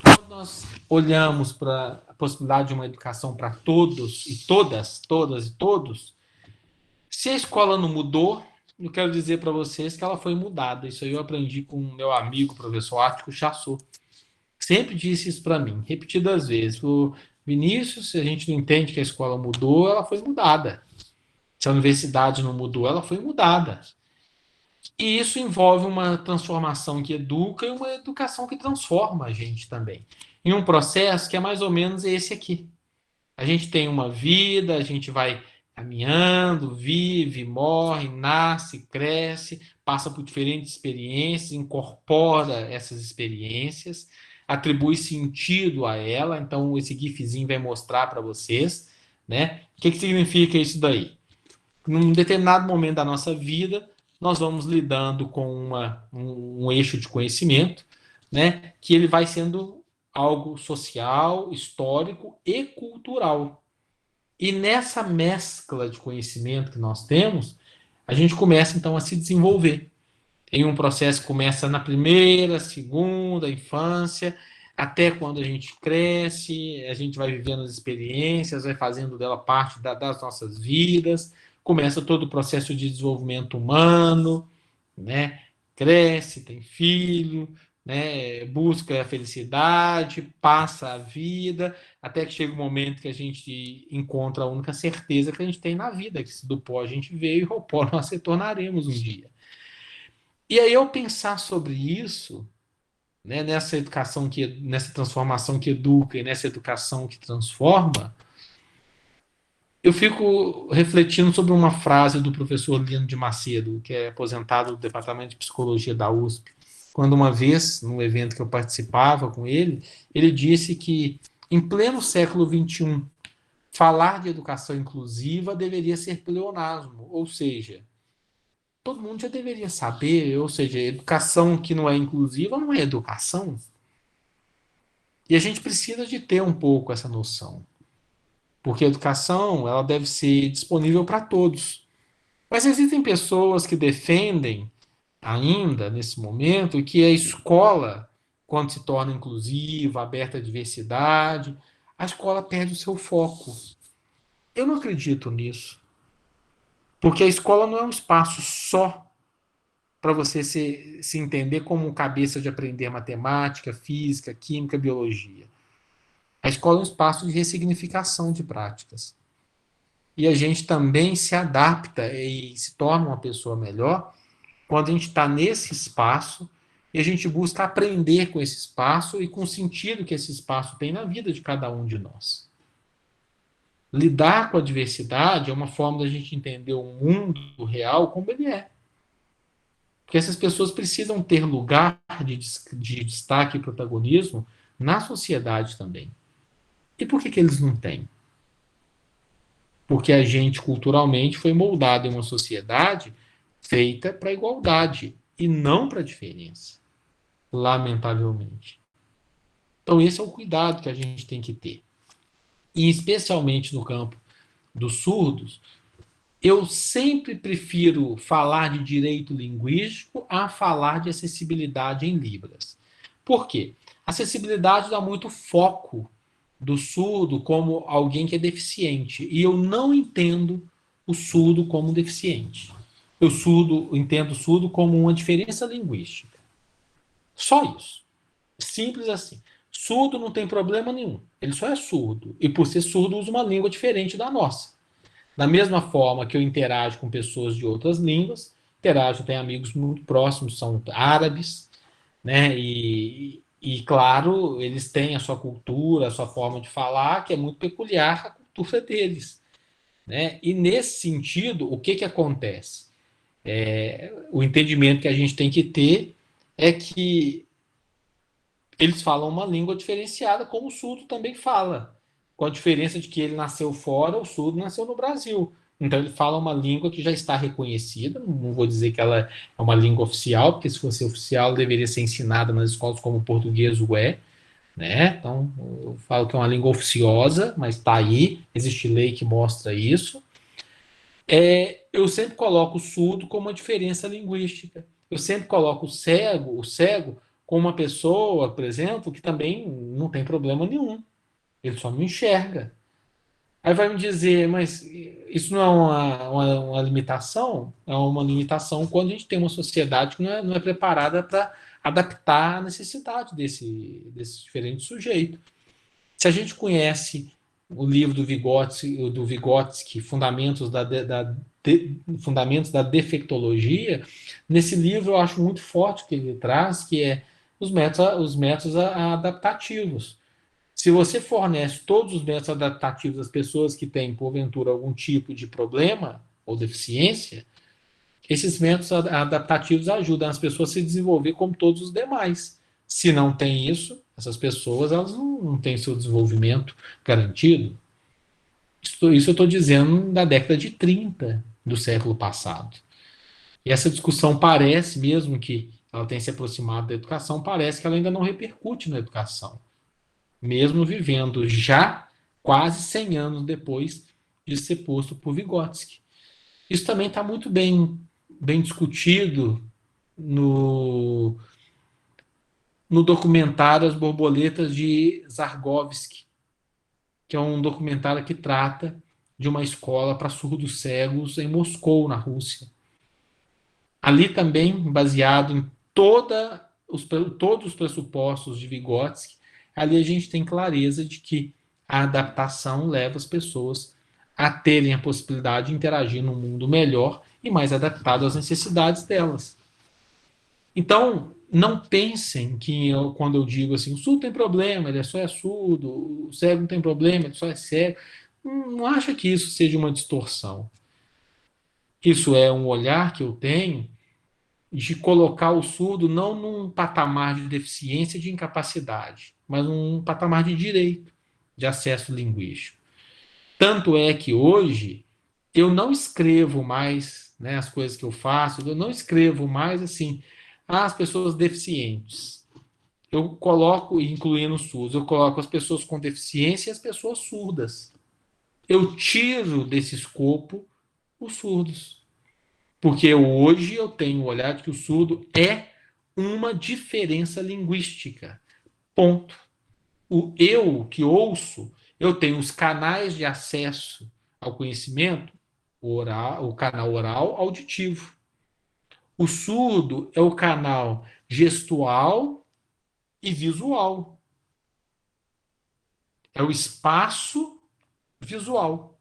quando nós olhamos para a possibilidade de uma educação para todos e todas e todos, se a escola não mudou, eu quero dizer para vocês que ela foi mudada. Isso aí eu aprendi com o meu amigo, professor Ártico Chassot. Sempre disse isso para mim, repetidas vezes. O Vinícius, se a gente não entende que a escola mudou, ela foi mudada. Se a universidade não mudou, ela foi mudada. E isso envolve uma transformação que educa e uma educação que transforma a gente também. Em um processo que é mais ou menos esse aqui. A gente tem uma vida, a gente vai caminhando, vive, morre, nasce, cresce, passa por diferentes experiências, incorpora essas experiências, atribui sentido a ela. Então, esse gifzinho vai mostrar para vocês, né? O que significa isso daí? Num determinado momento da nossa vida, nós vamos lidando com um eixo de conhecimento, né? Que ele vai sendo algo social, histórico e cultural. E nessa mescla de conhecimento que nós temos, a gente começa, então, a se desenvolver. Em um processo que começa na primeira, segunda infância, até quando a gente cresce, a gente vai vivendo as experiências, vai fazendo dela parte das nossas vidas, começa todo o processo de desenvolvimento humano, né? Cresce, tem filho, né? Busca a felicidade, passa a vida, até que chega o momento que a gente encontra a única certeza que a gente tem na vida, que do pó a gente veio e ao pó nós se tornaremos um dia. E aí, ao pensar sobre isso, né, nessa educação, nessa transformação que educa e nessa educação que transforma, eu fico refletindo sobre uma frase do professor Lino de Macedo, que é aposentado do Departamento de Psicologia da USP, quando uma vez, num evento que eu participava com ele disse que, em pleno século XXI, falar de educação inclusiva deveria ser pleonasmo, ou seja, todo mundo já deveria saber, ou seja, educação que não é inclusiva não é educação. E a gente precisa de ter um pouco essa noção. Porque a educação ela deve ser disponível para todos. Mas existem pessoas que defendem, ainda nesse momento, que a escola, quando se torna inclusiva, aberta à diversidade, a escola perde o seu foco. Eu não acredito nisso. Porque a escola não é um espaço só para você se entender como um cabeça de aprender matemática, física, química, biologia. A escola é um espaço de ressignificação de práticas. E a gente também se adapta e se torna uma pessoa melhor quando a gente está nesse espaço e a gente busca aprender com esse espaço e com o sentido que esse espaço tem na vida de cada um de nós. Lidar com a diversidade é uma forma da gente entender o mundo real como ele é. Porque essas pessoas precisam ter lugar de destaque e protagonismo na sociedade também. E por que eles não têm? Porque a gente, culturalmente, foi moldado em uma sociedade feita para a igualdade e não para a diferença, lamentavelmente. Então, esse é o cuidado que a gente tem que ter. E, especialmente no campo dos surdos, eu sempre prefiro falar de direito linguístico a falar de acessibilidade em Libras. Por quê? Acessibilidade dá muito foco do surdo como alguém que é deficiente. E eu não entendo o surdo como deficiente. eu entendo surdo como uma diferença linguística. Só isso. Simples assim. Surdo não tem problema nenhum. Ele só é surdo. E por ser surdo, usa uma língua diferente da nossa. Da mesma forma que eu interajo com pessoas de outras línguas, tenho amigos muito próximos, são árabes, né? E, claro, eles têm a sua cultura, a sua forma de falar, que é muito peculiar à cultura deles, né? E nesse sentido, o que acontece? O entendimento que a gente tem que ter é que eles falam uma língua diferenciada, como o surdo também fala, com a diferença de que ele nasceu fora, o surdo nasceu no Brasil. Então ele fala uma língua que já está reconhecida, não vou dizer que ela é uma língua oficial, porque se fosse oficial deveria ser ensinada nas escolas como o português é, né? Então eu falo que é uma língua oficiosa, mas está aí, existe lei que mostra isso. Eu sempre coloco o surdo como uma diferença linguística. Eu sempre coloco o cego como uma pessoa, por exemplo, que também não tem problema nenhum. Ele só não enxerga. Aí vai me dizer, mas isso não é uma limitação? É uma limitação quando a gente tem uma sociedade que não é preparada para adaptar a necessidade desse diferente sujeito. Se a gente conhece o livro do Vygotsky, Fundamentos da Defectologia, nesse livro eu acho muito forte o que ele traz, que é os métodos adaptativos. Se você fornece todos os métodos adaptativos às pessoas que têm, porventura, algum tipo de problema ou deficiência, esses métodos adaptativos ajudam as pessoas a se desenvolver como todos os demais. Se não tem isso, essas pessoas elas não têm seu desenvolvimento garantido. Isso eu estou dizendo da década de 30 do século passado. E essa discussão parece, mesmo que ela tenha se aproximado da educação, parece que ela ainda não repercute na educação. Mesmo vivendo já quase 100 anos depois de ser posto por Vygotsky. Isso também está muito bem discutido no documentário As Borboletas de Zargovsky, que é um documentário que trata de uma escola para surdos cegos em Moscou, na Rússia. Ali também, baseado em todos os pressupostos de Vygotsky, ali a gente tem clareza de que a adaptação leva as pessoas a terem a possibilidade de interagir num mundo melhor e mais adaptado às necessidades delas. Então, não pensem que quando eu digo assim, o surdo tem problema, ele só é surdo, o cego não tem problema, ele só é cego. Não acha que isso seja uma distorção. Isso é um olhar que eu tenho de colocar o surdo não num patamar de deficiência e de incapacidade, mas num patamar de direito, de acesso linguístico. Tanto é que hoje eu não escrevo mais, né, as coisas que eu faço, eu não escrevo mais assim, as pessoas deficientes. Eu coloco, incluindo os surdos, eu coloco as pessoas com deficiência e as pessoas surdas. Eu tiro desse escopo os surdos. Porque hoje eu tenho o olhar de que o surdo é uma diferença linguística. Ponto. O eu que ouço, eu tenho os canais de acesso ao conhecimento, o canal oral, auditivo. O surdo é o canal gestual e visual. É o espaço visual.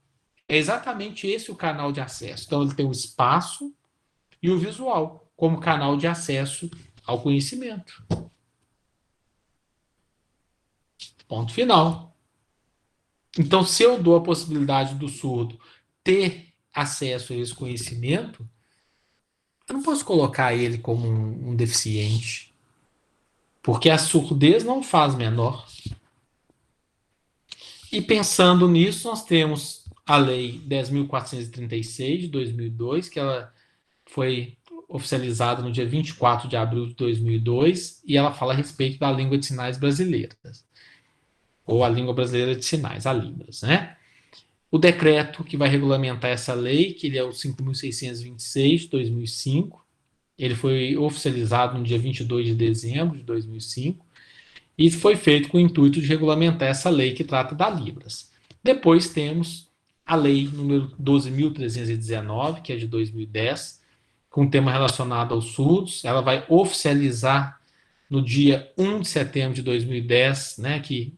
É exatamente esse o canal de acesso. Então, ele tem o espaço e o visual como canal de acesso ao conhecimento. Ponto final. Então, se eu dou a possibilidade do surdo ter acesso a esse conhecimento, eu não posso colocar ele como um deficiente, porque a surdez não faz menor. E pensando nisso, nós temos a Lei 10.436, de 2002, que ela foi oficializada no dia 24 de abril de 2002, e ela fala a respeito da língua de sinais brasileira, ou a língua brasileira de sinais, a Libras, né? O decreto que vai regulamentar essa lei, que ele é o 5.626, de 2005, ele foi oficializado no dia 22 de dezembro de 2005, e foi feito com o intuito de regulamentar essa lei que trata da Libras. Depois temos a lei número 12.319, que é de 2010, com tema relacionado aos surdos. Ela vai oficializar no dia 1 de setembro de 2010, né, que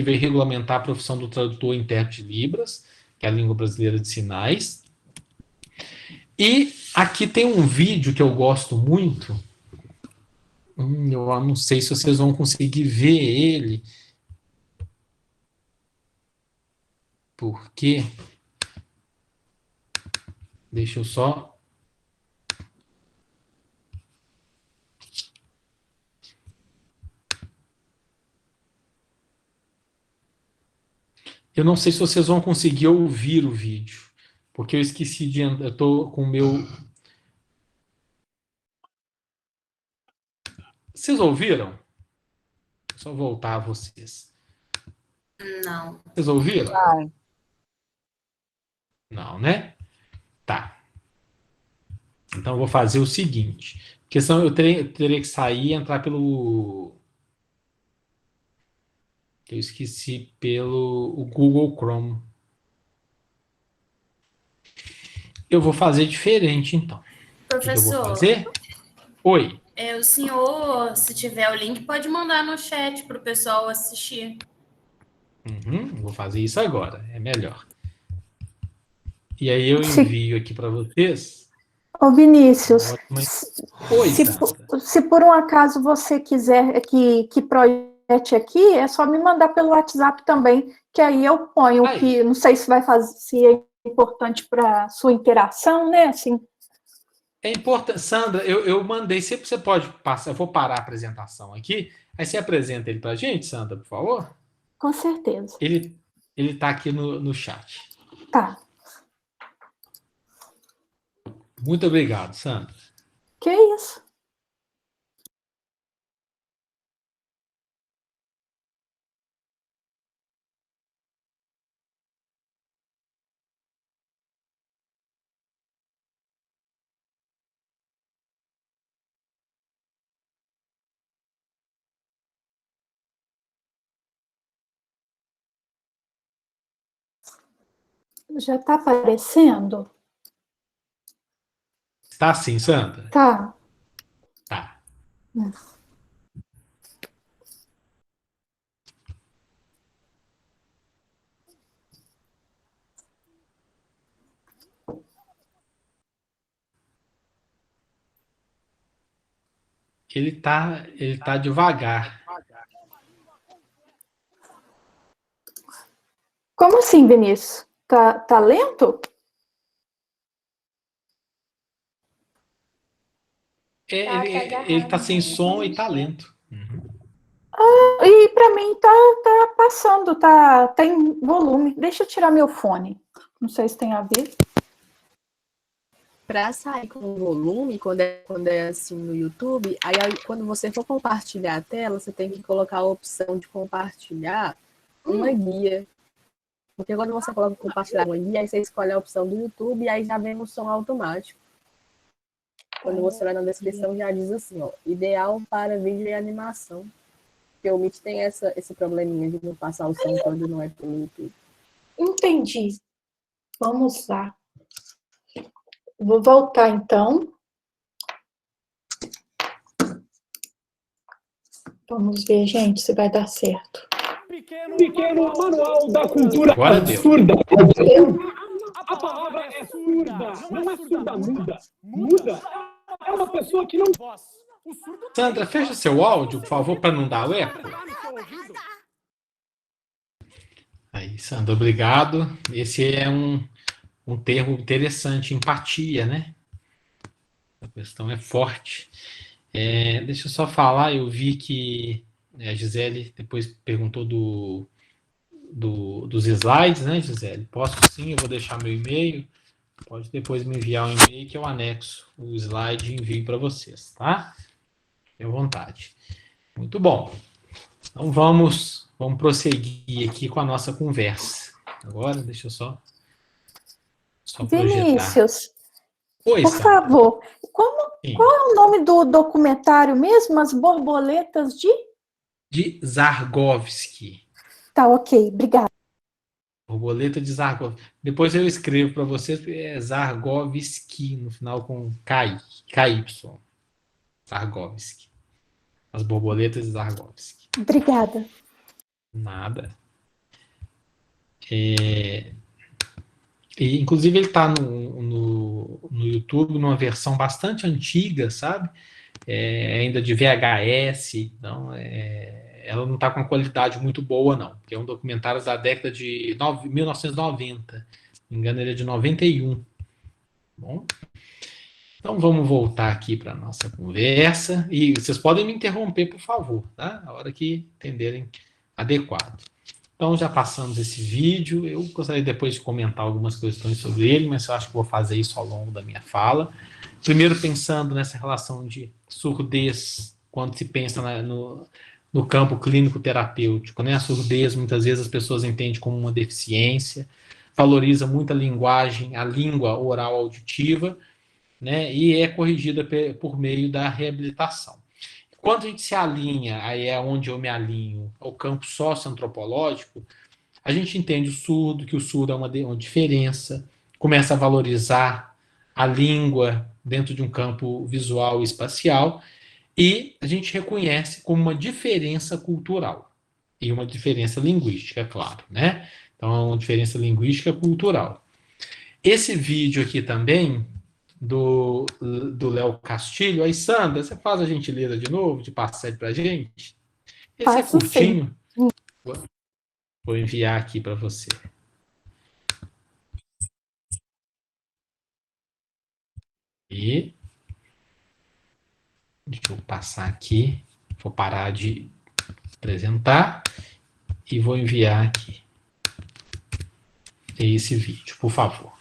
veio regulamentar a profissão do tradutor e intérprete de Libras, que é a língua brasileira de sinais. E aqui tem um vídeo que eu gosto muito. Eu não sei se vocês vão conseguir ver ele. Porque... Deixa eu só... Eu não sei se vocês vão conseguir ouvir o vídeo, porque eu esqueci de... Eu estou com o meu... Vocês ouviram? Só voltar a vocês. Não. Vocês ouviram? Não. Não, né? Tá. Então, eu vou fazer o seguinte, porque senão eu teria que sair e entrar pelo... Eu esqueci pelo o Google Chrome. Eu vou fazer diferente, então. Professor, o que eu vou fazer? Oi. O senhor, se tiver o link, pode mandar no chat para o pessoal assistir. Vou fazer isso agora, é melhor. E aí eu envio aqui para vocês. Ô, Vinícius, Oi, se por um acaso você quiser que projete aqui, é só me mandar pelo WhatsApp também, que aí eu ponho o que, não sei se vai fazer, se é importante para sua interação, né? Assim. É importante, Sandra, eu mandei, sempre você pode passar, eu vou parar a apresentação aqui, aí você apresenta ele para a gente, Sandra, por favor? Com certeza. Ele está aqui no chat. Tá. Muito obrigado, Sandra. Que isso? Já está aparecendo? Tá sim, Sandra? Tá. Tá. Ele tá devagar. Como assim, Vinícius? Tá lento? Ele tá sem som e tá lento. E para mim tá passando, tem volume. Deixa eu tirar meu fone. Não sei se tem a ver. Para sair com o volume, quando é assim no YouTube, aí quando você for compartilhar a tela, você tem que colocar a opção de compartilhar uma guia. Porque quando você coloca compartilhar uma guia, aí você escolhe a opção do YouTube e aí já vem o som automático. Quando você vai na descrição, já diz assim, ó, ideal para vídeo e animação. Porque o Meet tem esse probleminha de não passar o som quando não é pelo YouTube. Entendi. Vamos lá. Vou voltar, então. Vamos ver, gente, se vai dar certo. Pequeno manual da cultura absurda. A palavra é surda, não é surda muda. Muda é uma pessoa que não... Sandra, fecha seu áudio, por favor, para não dar o eco. Aí, Sandra, obrigado. Esse é um termo interessante, empatia, né? A questão é forte. Deixa eu só falar, eu vi que a Gisele depois perguntou dos slides, né, Gisele? Posso sim, eu vou deixar meu e-mail. Pode depois me enviar um e-mail que eu anexo o slide e envio para vocês, tá? Fique à vontade. Muito bom. Então vamos prosseguir aqui com a nossa conversa. Agora, deixa eu só projetar. Vinícius, Oi, por Sandra. favor, qual é o nome do documentário mesmo? As Borboletas de Zargovsky. Tá, ok, obrigada. Borboleta de Zargovski. Depois eu escrevo para vocês, é Zargovski, no final com KY. Zargovski. As borboletas de Zargovski. Obrigada. Nada. E, inclusive, ele está no YouTube, numa versão bastante antiga, sabe? Ainda de VHS. Então, ela não está com uma qualidade muito boa, não. Porque é um documentário da década de 1990. Se não me engano, ele é de 91. Bom, então vamos voltar aqui para a nossa conversa. E vocês podem me interromper, por favor, tá? A hora que entenderem adequado. Então, já passamos esse vídeo. Eu gostaria depois de comentar algumas questões sobre ele, mas eu acho que vou fazer isso ao longo da minha fala. Primeiro, pensando nessa relação de surdez, quando se pensa no campo clínico-terapêutico, né? A surdez, muitas vezes, as pessoas entendem como uma deficiência, valoriza muito a linguagem, a língua oral auditiva, né? E é corrigida por meio da reabilitação. Quando a gente se alinha, aí é onde eu me alinho, ao campo socioantropológico, a gente entende o surdo, que o surdo é uma diferença, começa a valorizar a língua dentro de um campo visual e espacial, e a gente reconhece como uma diferença cultural e uma diferença linguística, é claro, né? Então, é uma diferença linguística e cultural. Esse vídeo aqui também, do Léo Castilho. Aí, Sandra, você faz a gentileza de novo de passar ele para a gente? Esse Faço, é curtinho. sim. Vou enviar aqui para você. E deixa eu passar aqui. Vou parar de apresentar e vou enviar aqui esse vídeo, por favor.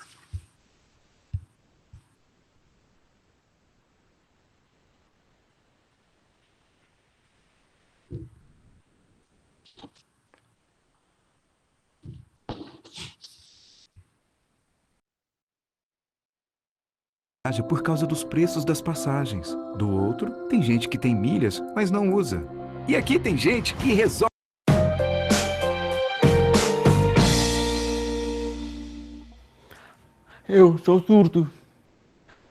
Por causa dos preços das passagens. Do outro, tem gente que tem milhas, mas não usa. E aqui tem gente que resolve. Eu sou surdo.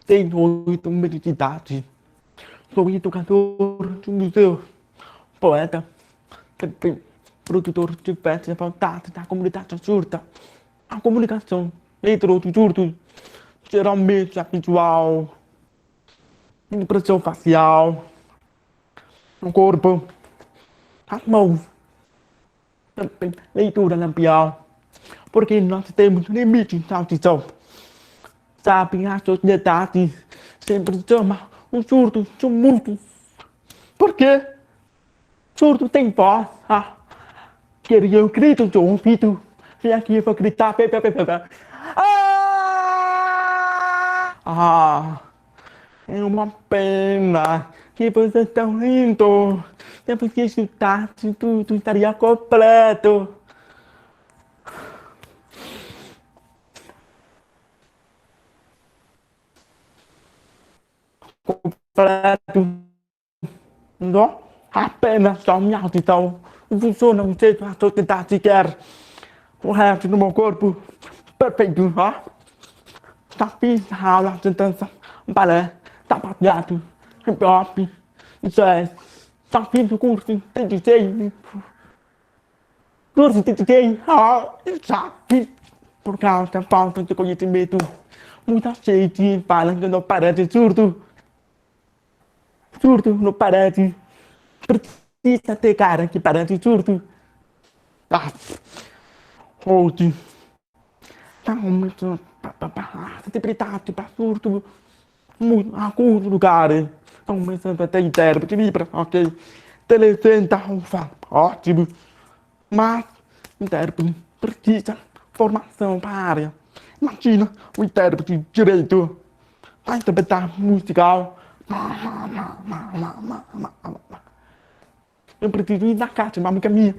Tenho 8 meses de idade. Sou educador de museu, poeta, produtor de festas voltadas da comunidade surda. A comunicação entre os surdos geralmente é visual, impressão facial, no corpo, as mãos, também leitura labial, porque nós temos limites de audição. Sabe, a sociedade sempre chama os surdos de mudos. Por quê? Surdo tem voz. Queria eu grito de ouvido. E aqui eu vou gritar. É uma pena que vocês estão rindo. Depois que escutasse tudo, estaria completo. Completo. Não? Apenas só minha audição. Funciona um jeito a sociedade quer. O resto do meu corpo, perfeito, ó. Já fiz aula de dança, balé, sapateado, hip hop, jazz. Já fiz o curso de DJ. Curso de DJ, já fiz. Por causa da falta de conhecimento, muita gente fala que não parece surdo. Surdo não parece. Precisa ter cara que parece surdo. Hoje, tá muito sensibilidade para surdo, muito alguns lugares. Estão começando a ter intérprete livre, ok? Telecenta, ótimo. Mas, intérprete precisa formação para a área. Imagina o intérprete de direito vai interpretar musical. Eu preciso ir na casa de uma amiga minha.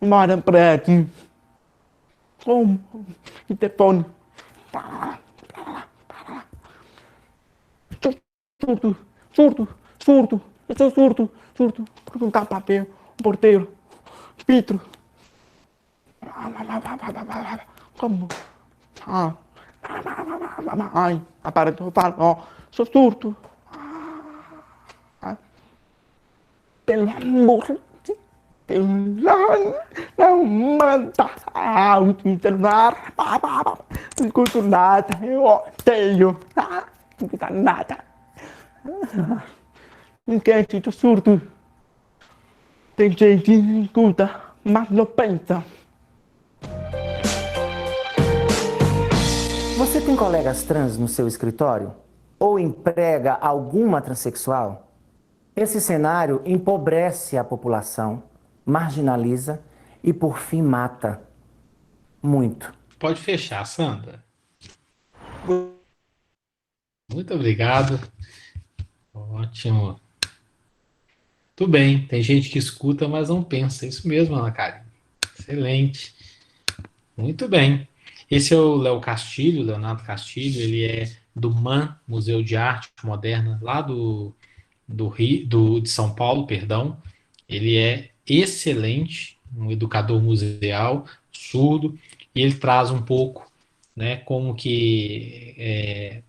Mora para aqui. Com o telefone. Surdo, surdo, surdo. Eu sou surdo, surdo. Perguntar papel, o porteiro, Pedro. Como? Ai, apareceu, ó, sou surdo. Pelo amor de Deus, não manda áudio no celular. Não escuto nada, eu odeio. Não escuta nada. Ninguém fica surdo. Tem gente que escuta, mas não pensa. Você tem colegas trans no seu escritório? Ou emprega alguma transexual? Esse cenário empobrece a população, marginaliza e, por fim, mata. Muito. Pode fechar, Sandra. Muito obrigado. Ótimo. Tudo bem, tem gente que escuta, mas não pensa. Isso mesmo, Ana Karen. Excelente. Muito bem. Esse é o Leonardo Castilho, ele é do MAN, Museu de Arte Moderna, lá de São Paulo, perdão. Ele é excelente, um educador museal, surdo, e ele traz um pouco, né, como que é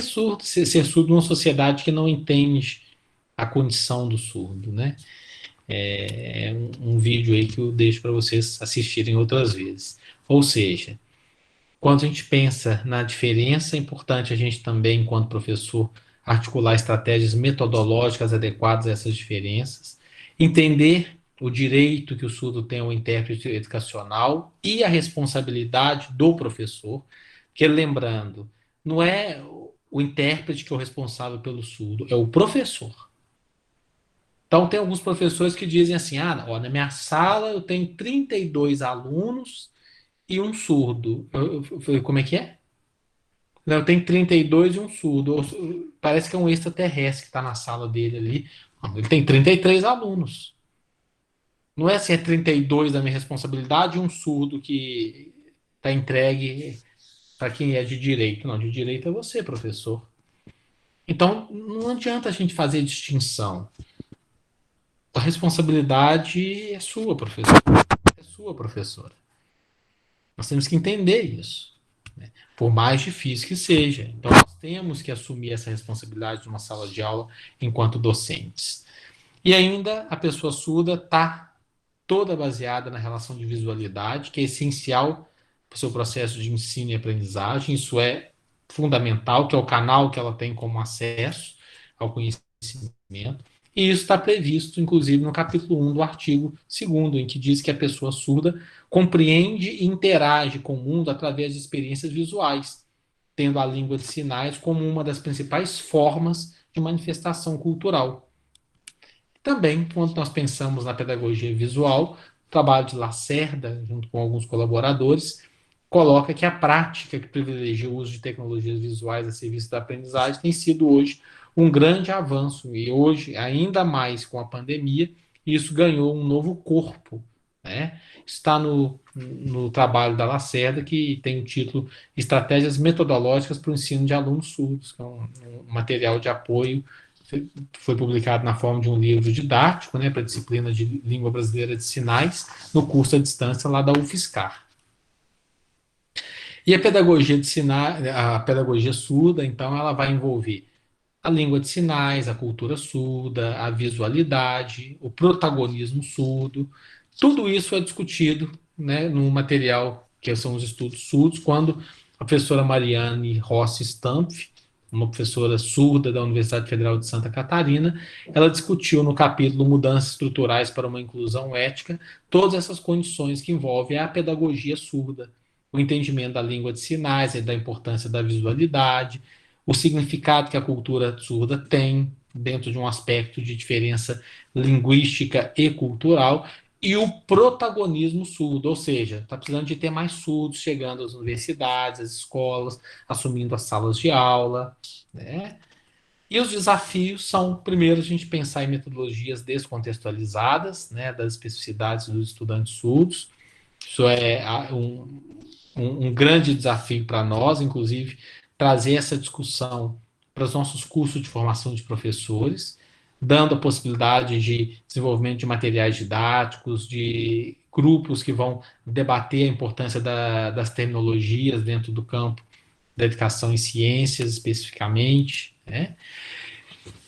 surdo, ser surdo numa sociedade que não entende a condição do surdo, né? É um vídeo aí que eu deixo para vocês assistirem outras vezes. Ou seja, quando a gente pensa na diferença, é importante a gente também, enquanto professor, articular estratégias metodológicas adequadas a essas diferenças, entender o direito que o surdo tem ao intérprete educacional e a responsabilidade do professor, que, lembrando, não é o intérprete que é o responsável pelo surdo, é o professor. Então, tem alguns professores que dizem assim, ó, na minha sala eu tenho 32 alunos e um surdo. Eu falei, como é que é? Não, eu tenho 32 e um surdo. Parece que é um extraterrestre que está na sala dele ali. Não, ele tem 33 alunos. Não é se é 32 da minha responsabilidade e um surdo que está entregue para quem é de direito. Não, de direito é você, professor. Então, não adianta a gente fazer distinção. A responsabilidade é sua, professor. É sua, professora. Nós temos que entender isso, né? Por mais difícil que seja. Então, nós temos que assumir essa responsabilidade de uma sala de aula enquanto docentes. E ainda, a pessoa surda está toda baseada na relação de visualidade, que é essencial para o seu processo de ensino e aprendizagem. Isso é fundamental, que é o canal que ela tem como acesso ao conhecimento. E isso está previsto, inclusive, no capítulo 1 do artigo 2º, em que diz que a pessoa surda compreende e interage com o mundo através de experiências visuais, tendo a língua de sinais como uma das principais formas de manifestação cultural. Também, quando nós pensamos na pedagogia visual, o trabalho de Lacerda, junto com alguns colaboradores, coloca que a prática que privilegia o uso de tecnologias visuais a serviço da aprendizagem tem sido hoje um grande avanço, e hoje, ainda mais com a pandemia, isso ganhou um novo corpo, né? Está no trabalho da Lacerda, que tem o título Estratégias Metodológicas para o Ensino de Alunos Surdos, que é um material de apoio, foi publicado na forma de um livro didático, né, para a disciplina de Língua Brasileira de Sinais, no curso à distância lá da UFSCar. E a pedagogia de sinais, a pedagogia surda, então, ela vai envolver a língua de sinais, a cultura surda, a visualidade, o protagonismo surdo. Tudo isso é discutido, né, no material que são os estudos surdos, quando a professora Mariane Rossi Stampf, uma professora surda da Universidade Federal de Santa Catarina, ela discutiu no capítulo Mudanças Estruturais para uma Inclusão Ética todas essas condições que envolvem a pedagogia surda, o entendimento da língua de sinais, da importância da visualidade, o significado que a cultura surda tem dentro de um aspecto de diferença linguística e cultural, e o protagonismo surdo, ou seja, está precisando de ter mais surdos chegando às universidades, às escolas, assumindo as salas de aula, né? E os desafios são, primeiro, a gente pensar em metodologias descontextualizadas, né, das especificidades dos estudantes surdos. Isso é um grande desafio para nós, inclusive, trazer essa discussão para os nossos cursos de formação de professores, dando a possibilidade de desenvolvimento de materiais didáticos, de grupos que vão debater a importância das terminologias dentro do campo da educação em ciências, especificamente, né?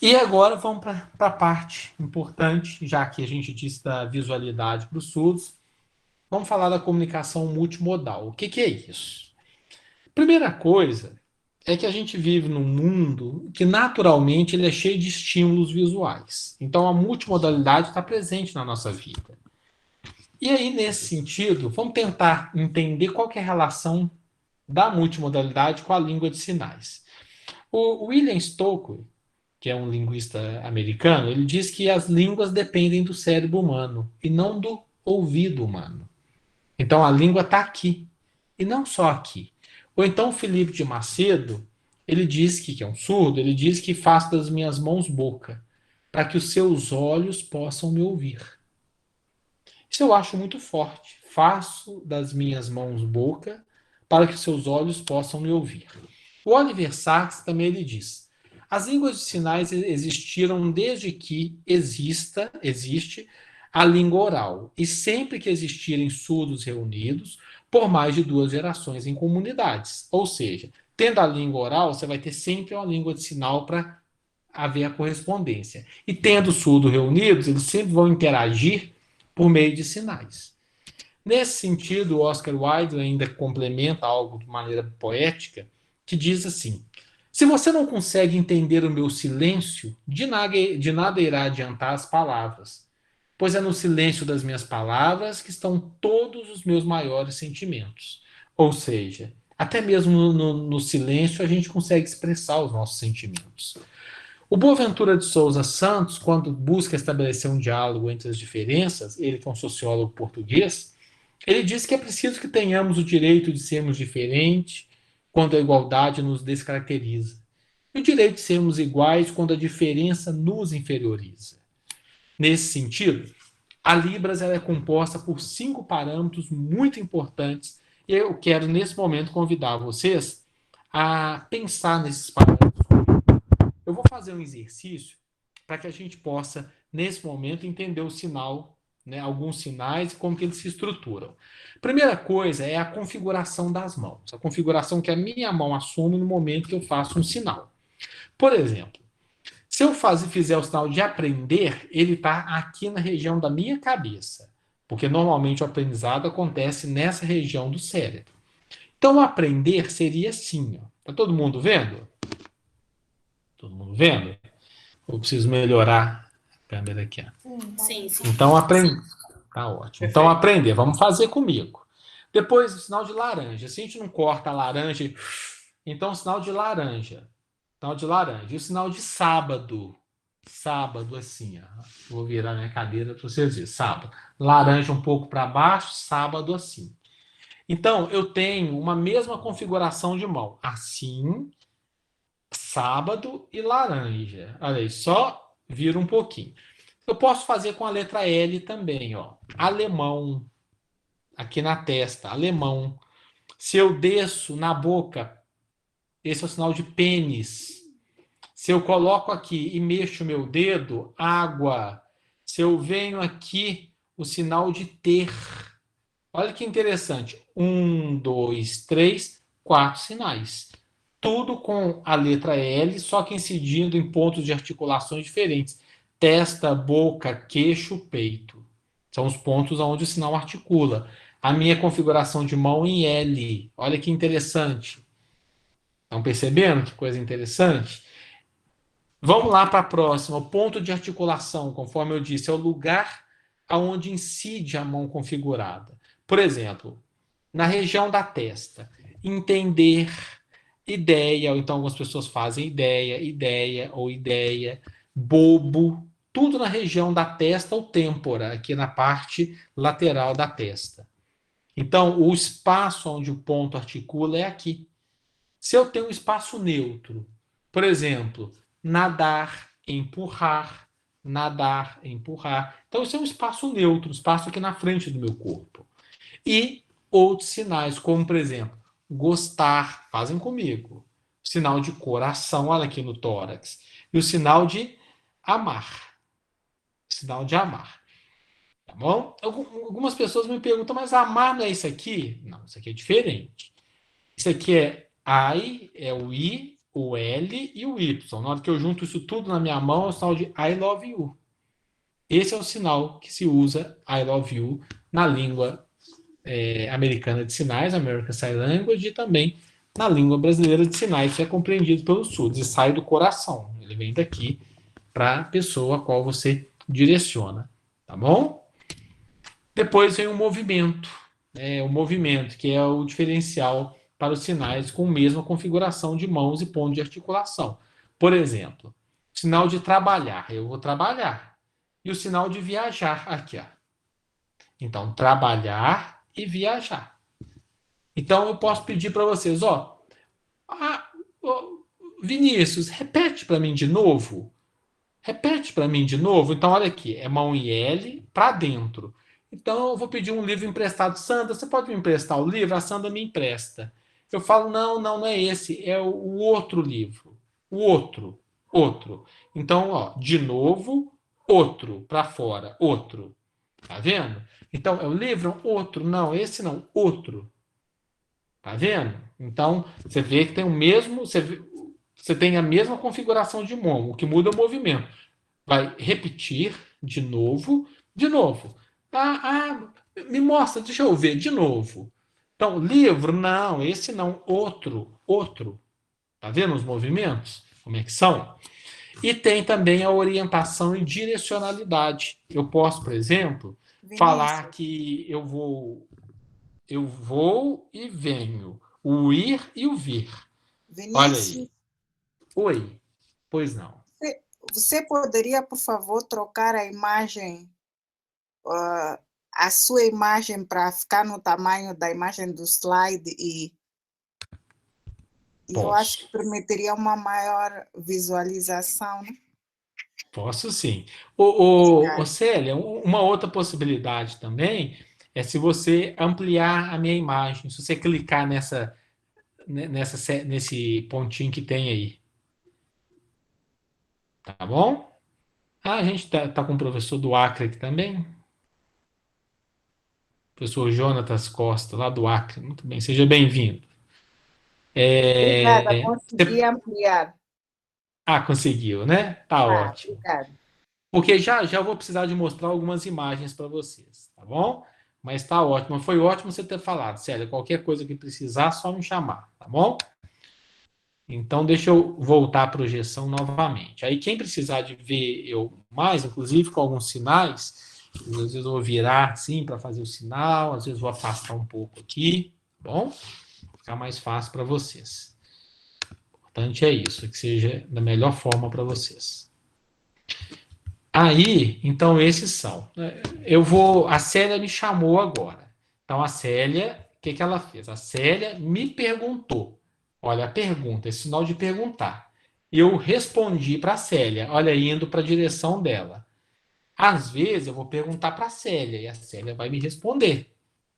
E agora vamos para a parte importante, já que a gente disse da visualidade para os surdos, vamos falar da comunicação multimodal. O que é isso? Primeira coisa é que a gente vive num mundo que naturalmente ele é cheio de estímulos visuais. Então a multimodalidade está presente na nossa vida. E aí, nesse sentido, vamos tentar entender qual que é a relação da multimodalidade com a língua de sinais. O William Stockwell, que é um linguista americano, ele diz que as línguas dependem do cérebro humano e não do ouvido humano. Então a língua está aqui, e não só aqui. Ou então o Felipe de Macedo, ele diz que é um surdo, ele diz que faço das minhas mãos boca, para que os seus olhos possam me ouvir. Isso eu acho muito forte. Faço das minhas mãos boca, para que os seus olhos possam me ouvir. O Oliver Sacks também ele diz: as línguas de sinais existiram desde que existe a língua oral, e sempre que existirem surdos reunidos, por mais de 2 gerações em comunidades. Ou seja, tendo a língua oral, você vai ter sempre uma língua de sinal para haver a correspondência. E tendo surdos reunidos, eles sempre vão interagir por meio de sinais. Nesse sentido, o Oscar Wilde ainda complementa algo de maneira poética, que diz assim: se você não consegue entender o meu silêncio, de nada irá adiantar as palavras, pois é no silêncio das minhas palavras que estão todos os meus maiores sentimentos. Ou seja, até mesmo no silêncio a gente consegue expressar os nossos sentimentos. O Boaventura de Souza Santos, quando busca estabelecer um diálogo entre as diferenças, ele que é um sociólogo português, ele diz que é preciso que tenhamos o direito de sermos diferentes quando a igualdade nos descaracteriza, e o direito de sermos iguais quando a diferença nos inferioriza. Nesse sentido, a Libras ela é composta por 5 parâmetros muito importantes, e eu quero, nesse momento, convidar vocês a pensar nesses parâmetros. Eu vou fazer um exercício para que a gente possa, nesse momento, entender o sinal, né, alguns sinais e como que eles se estruturam. Primeira coisa é a configuração das mãos, a configuração que a minha mão assume no momento que eu faço um sinal. Por exemplo, se eu fizer o sinal de aprender, ele está aqui na região da minha cabeça, porque normalmente o aprendizado acontece nessa região do cérebro. Então, aprender seria assim. Está todo mundo vendo? Todo mundo vendo? Eu preciso melhorar a câmera aqui. Sim, sim. Então, aprender. Tá ótimo. Então, aprender. Vamos fazer comigo. Depois, o sinal de laranja. Se a gente não corta a laranja, então, o sinal de laranja. Sinal de laranja. E o sinal de sábado. Sábado, assim. Ó. Vou virar minha cadeira para vocês verem. Sábado. Laranja um pouco para baixo, sábado assim. Então, eu tenho uma mesma configuração de mão. Assim, sábado e laranja. Olha aí, só vira um pouquinho. Eu posso fazer com a letra L também, ó. Alemão. Aqui na testa, alemão. Se eu desço na boca, esse é o sinal de pênis. Se eu coloco aqui e mexo meu dedo, água. Se eu venho aqui, o sinal de ter. Olha que interessante. 1, 2, 3, 4 sinais. Tudo com a letra L, só que incidindo em pontos de articulações diferentes. Testa, boca, queixo, peito. São os pontos onde o sinal articula. A minha configuração de mão em L. Olha que interessante. Estão percebendo que coisa interessante? Vamos lá para a próxima. O ponto de articulação, conforme eu disse, é o lugar onde incide a mão configurada. Por exemplo, na região da testa, entender, ideia, ou então algumas pessoas fazem ideia ou ideia, bobo, tudo na região da testa ou têmpora, aqui na parte lateral da testa. Então, o espaço onde o ponto articula é aqui. Se eu tenho um espaço neutro, por exemplo, nadar, empurrar, nadar, empurrar. Então, isso é um espaço neutro, um espaço aqui na frente do meu corpo. E outros sinais, como, por exemplo, gostar, fazem comigo. O sinal de coração, olha aqui no tórax. E o sinal de amar. O sinal de amar. Tá bom? Algumas pessoas me perguntam, mas amar não é isso aqui? Não, isso aqui é diferente. Isso aqui é I, é o I, o L e o Y. Na hora que eu junto isso tudo na minha mão, é o sinal de I love you. Esse é o sinal que se usa I love you na língua americana de sinais, American Sign Language, e também na língua brasileira de sinais. Isso é compreendido pelos surdos e sai do coração. Ele vem daqui para a pessoa a qual você direciona. Tá bom? Depois vem o movimento. O movimento, que é o diferencial para os sinais com a mesma configuração de mãos e ponto de articulação. Por exemplo, sinal de trabalhar, eu vou trabalhar. E o sinal de viajar, aqui, ó. Então, trabalhar e viajar. Então, eu posso pedir para vocês, Vinícius, repete para mim de novo. Repete para mim de novo. Então, olha aqui, é mão e L para dentro. Então, eu vou pedir um livro emprestado. Sandra, você pode me emprestar o livro? A Sandra me empresta. Eu falo, não é esse, é o outro livro. O outro. Então, de novo, outro, para fora, outro. Tá vendo? Então, é o livro? Outro. Não, esse não, outro. Tá vendo? Então, você vê que tem o mesmo, você tem a mesma configuração de mão. O que muda é o movimento. Vai repetir de novo, de novo. Me mostra, deixa eu ver, de novo. Então, livro, não, esse não, outro. Tá vendo os movimentos? Como é que são? E tem também a orientação e direcionalidade. Eu posso, por exemplo, falar que eu vou e venho. O ir e o vir. Olha aí. Oi. Pois não. Você poderia, por favor, trocar a imagem, a sua imagem para ficar no tamanho da imagem do slide e eu acho que permitiria uma maior visualização, né? Posso sim. Célia, uma outra possibilidade também é se você ampliar a minha imagem, se você clicar nesse pontinho que tem aí. Tá bom? A gente tá com o professor do Acre aqui também. Professor Jonatas Costa, lá do Acre. Muito bem, seja bem-vindo. Obrigada, consegui ampliar. Conseguiu, né? Tá ótimo. Obrigada. Porque já vou precisar de mostrar algumas imagens para vocês, tá bom? Mas tá ótimo. Foi ótimo você ter falado, Célia. Qualquer coisa que precisar, só me chamar, tá bom? Então, deixa eu voltar à projeção novamente. Aí, quem precisar de ver eu mais, inclusive com alguns sinais, às vezes eu vou virar assim para fazer o sinal, às vezes vou afastar um pouco aqui, tá bom? Ficar mais fácil para vocês. O importante é isso, que seja da melhor forma para vocês. Aí, então, esses são. A Célia me chamou agora. Então, a Célia, o que ela fez? A Célia me perguntou. Olha a pergunta, esse sinal de perguntar. Eu respondi para a Célia, olha, indo para a direção dela. Às vezes, eu vou perguntar para a Célia e a Célia vai me responder.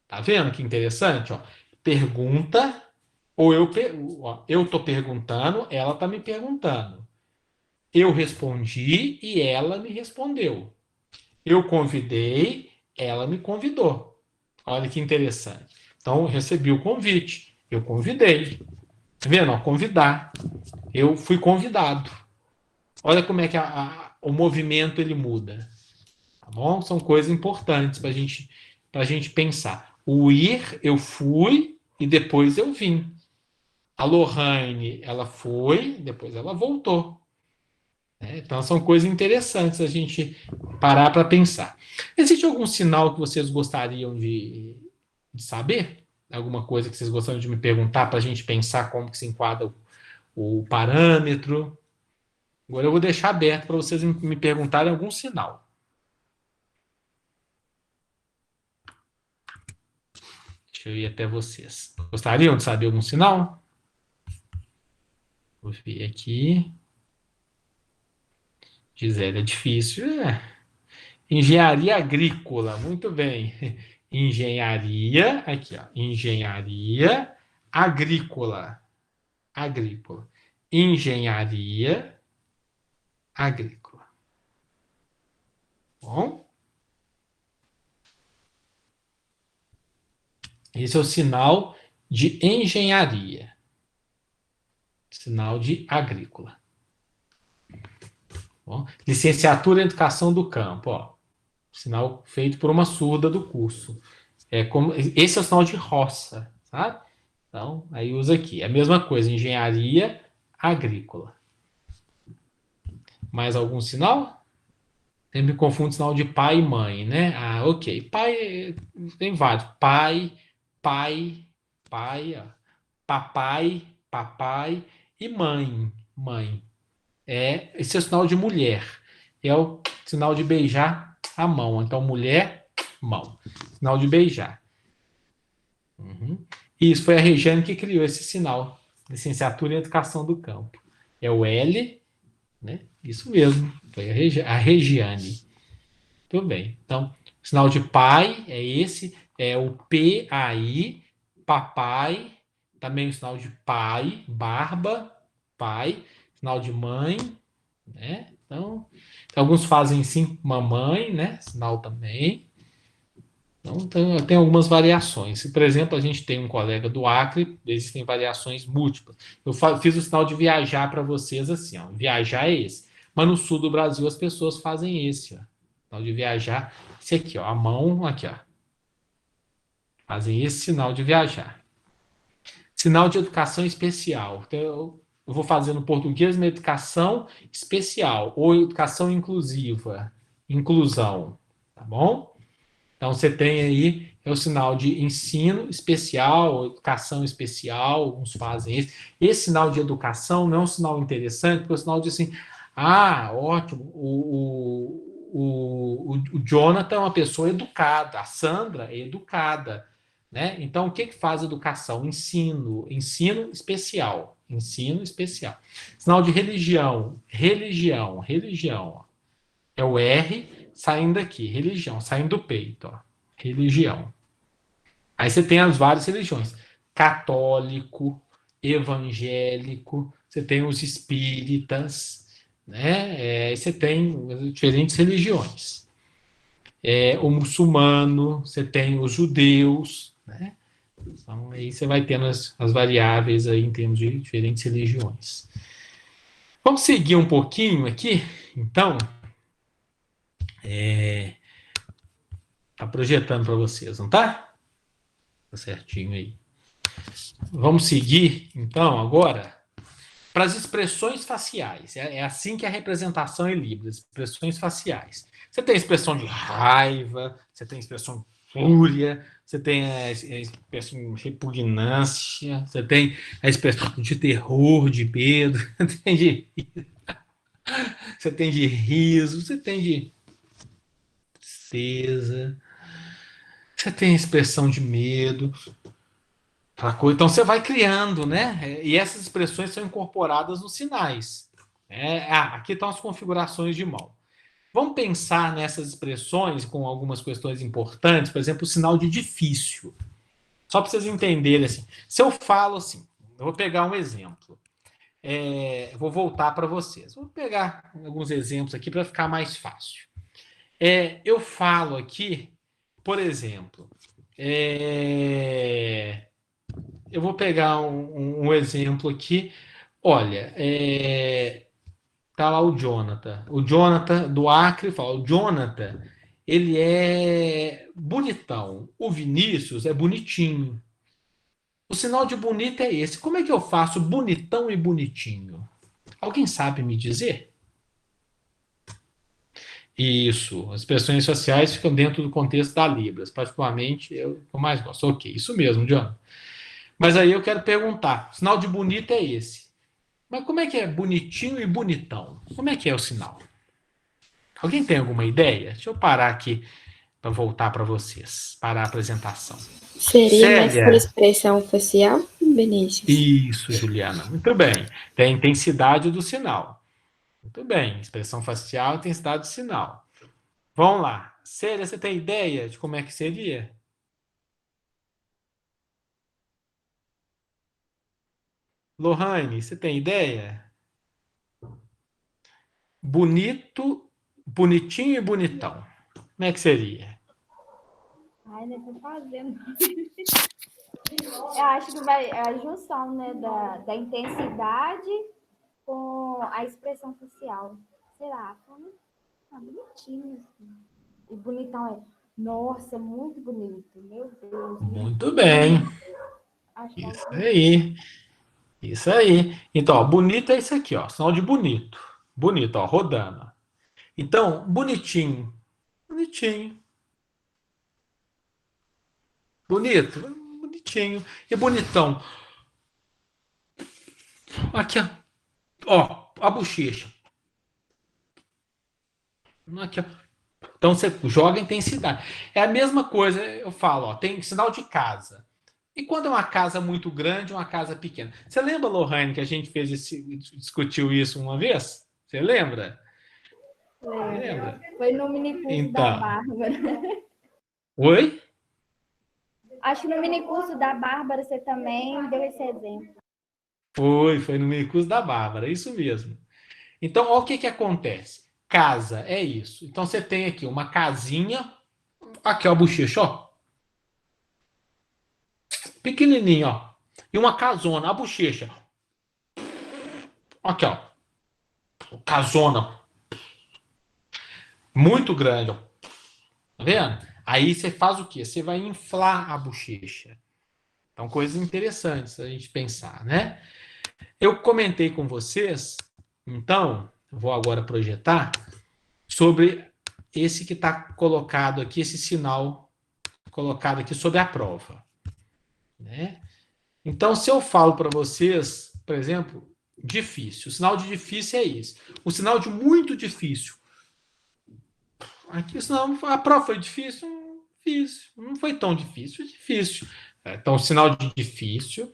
Tá vendo que interessante? Pergunta, ou eu estou perguntando, ela está me perguntando. Eu respondi e ela me respondeu. Eu convidei, ela me convidou. Olha que interessante. Então, eu recebi o convite, eu convidei. Tá vendo? Convidar. Eu fui convidado. Olha como é que o movimento ele muda. Tá bom? São coisas importantes para a gente pensar. O ir, eu fui e depois eu vim. A Lohane, ela foi, depois ela voltou. Então, são coisas interessantes a gente parar para pensar. Existe algum sinal que vocês gostariam de saber? Alguma coisa que vocês gostariam de me perguntar para a gente pensar como que se enquadra o parâmetro? Agora eu vou deixar aberto para vocês me perguntarem algum sinal. Deixa eu ir até vocês. Gostariam de saber algum sinal? Vou ver aqui. Gisele, é difícil. Engenharia agrícola, muito bem. Engenharia, aqui, ó. Engenharia agrícola. Engenharia agrícola. Bom? Esse é o sinal de engenharia. Sinal de agrícola. Bom, licenciatura em educação do campo, ó. Sinal feito por uma surda do curso. Esse é o sinal de roça, sabe? Então, aí usa aqui. É a mesma coisa, engenharia agrícola. Mais algum sinal? Sempre confundo sinal de pai e mãe, né? Ah, ok. Pai, tem vários. Pai, ó. Papai e mãe. Esse é o sinal de mulher. É o sinal de beijar a mão. Então, mulher, mão. Sinal de beijar. Isso, foi a Regiane que criou esse sinal. Licenciatura em Educação do Campo. É o L, né? Isso mesmo. Foi a Regiane. Tudo bem. Então, o sinal de pai é esse. É o P-A-I. Papai. Também o sinal de pai. Barba. Pai. Sinal de mãe. Né? Então, alguns fazem sim mamãe, né? Sinal também. Então, tem algumas variações. Por exemplo, a gente tem um colega do Acre, existem variações múltiplas. Eu fiz o sinal de viajar para vocês assim, ó. Viajar é esse. Mas no sul do Brasil as pessoas fazem esse, ó. Sinal de viajar, esse aqui, ó. A mão aqui, ó. Fazem esse sinal de viajar. Sinal de educação especial. Então, eu vou fazer no português uma educação especial ou educação inclusiva. Inclusão, tá bom? Então, você tem aí o sinal de ensino especial, educação especial, alguns fazem esse. Esse sinal de educação não é um sinal interessante, porque é um sinal de assim, ótimo, o Jonathan é uma pessoa educada, a Sandra é educada, né? Então, o que faz educação? Ensino especial, Sinal de religião, ó. É o R saindo aqui, religião, saindo do peito, ó. Religião. Aí você tem as várias religiões. Católico, evangélico, você tem os espíritas, né? Você tem diferentes religiões. O muçulmano, você tem os judeus, né? Então, aí você vai tendo as variáveis aí em termos de diferentes religiões. Vamos seguir um pouquinho aqui, então. Tá projetando para vocês, não tá? Tá certinho aí. Vamos seguir, então, agora, para as expressões faciais. É assim que a representação é Libras, expressões faciais. Você tem a expressão de raiva, você tem a expressão de fúria, você tem a expressão de repugnância, você tem a expressão de terror, de medo, você tem de riso, você tem de tristeza, você tem a expressão de medo. Então você vai criando, né? E essas expressões são incorporadas nos sinais. Aqui estão as configurações de mão. Vamos pensar nessas expressões com algumas questões importantes, por exemplo, o sinal de difícil. Só para vocês entenderem assim. Se eu falo assim, eu vou pegar um exemplo. Vou voltar para vocês. Vou pegar alguns exemplos aqui para ficar mais fácil. Eu falo aqui, por exemplo, eu vou pegar um exemplo aqui. Olha, tá lá o Jonathan. O Jonathan do Acre fala, o Jonathan, ele é bonitão. O Vinícius é bonitinho. O sinal de bonito é esse. Como é que eu faço bonitão e bonitinho? Alguém sabe me dizer? Isso. As expressões sociais ficam dentro do contexto da Libras. Particularmente, eu mais gosto. Ok, isso mesmo, Jonathan. Mas aí eu quero perguntar, o sinal de bonito é esse. Mas como é que é bonitinho e bonitão? Como é que é o sinal? Alguém tem alguma ideia? Deixa eu parar aqui para voltar para vocês, para a apresentação. Seria mais por expressão facial, Vinícius? Isso, Juliana. Muito bem. Tem a intensidade do sinal. Muito bem. Expressão facial, intensidade do sinal. Vamos lá. Célia, você tem ideia de como é que seria? Lohane, você tem ideia? Bonito, bonitinho e bonitão. Como é que seria? Ai, não tô fazendo. Eu acho que vai a junção, né, da intensidade com a expressão facial. Sei lá, bonitinho. Assim. E bonitão é, nossa, muito bonito. Meu Deus. Muito bem. Isso aí. Isso aí. Então, ó, bonito é isso aqui, ó. Sinal de bonito. Bonito, ó, rodando. Então, bonitinho. Bonitinho. Bonito. Bonitinho. E bonitão. Aqui, ó. Ó, a bochecha. Aqui, ó. Então, você joga intensidade. É a mesma coisa, eu falo, ó, tem sinal de casa. E quando é uma casa muito grande, uma casa pequena? Você lembra, Lohane, que a gente discutiu isso uma vez? Você lembra? Lembra? Foi no minicurso da Bárbara. Oi? Acho que no minicurso da Bárbara você também deu esse exemplo. Foi no minicurso da Bárbara, isso mesmo. Então, olha o que acontece. Casa, é isso. Então, você tem aqui uma casinha, aqui, ó, a bochecha, ó. Pequenininho, ó. E uma casona, a bochecha. Aqui, ó. Casona. Muito grande, ó. Tá vendo? Aí você faz o quê? Você vai inflar a bochecha. Então, coisas interessantes a gente pensar, né? Eu comentei com vocês, então, vou agora projetar, sobre esse que está colocado aqui, esse sinal colocado aqui sobre a prova. Né? Então, se eu falo para vocês, por exemplo, difícil, o sinal de difícil é isso. O sinal de muito difícil. Aqui o sinal, a prova foi difícil, difícil. Não foi tão difícil, difícil. Então, o sinal de difícil.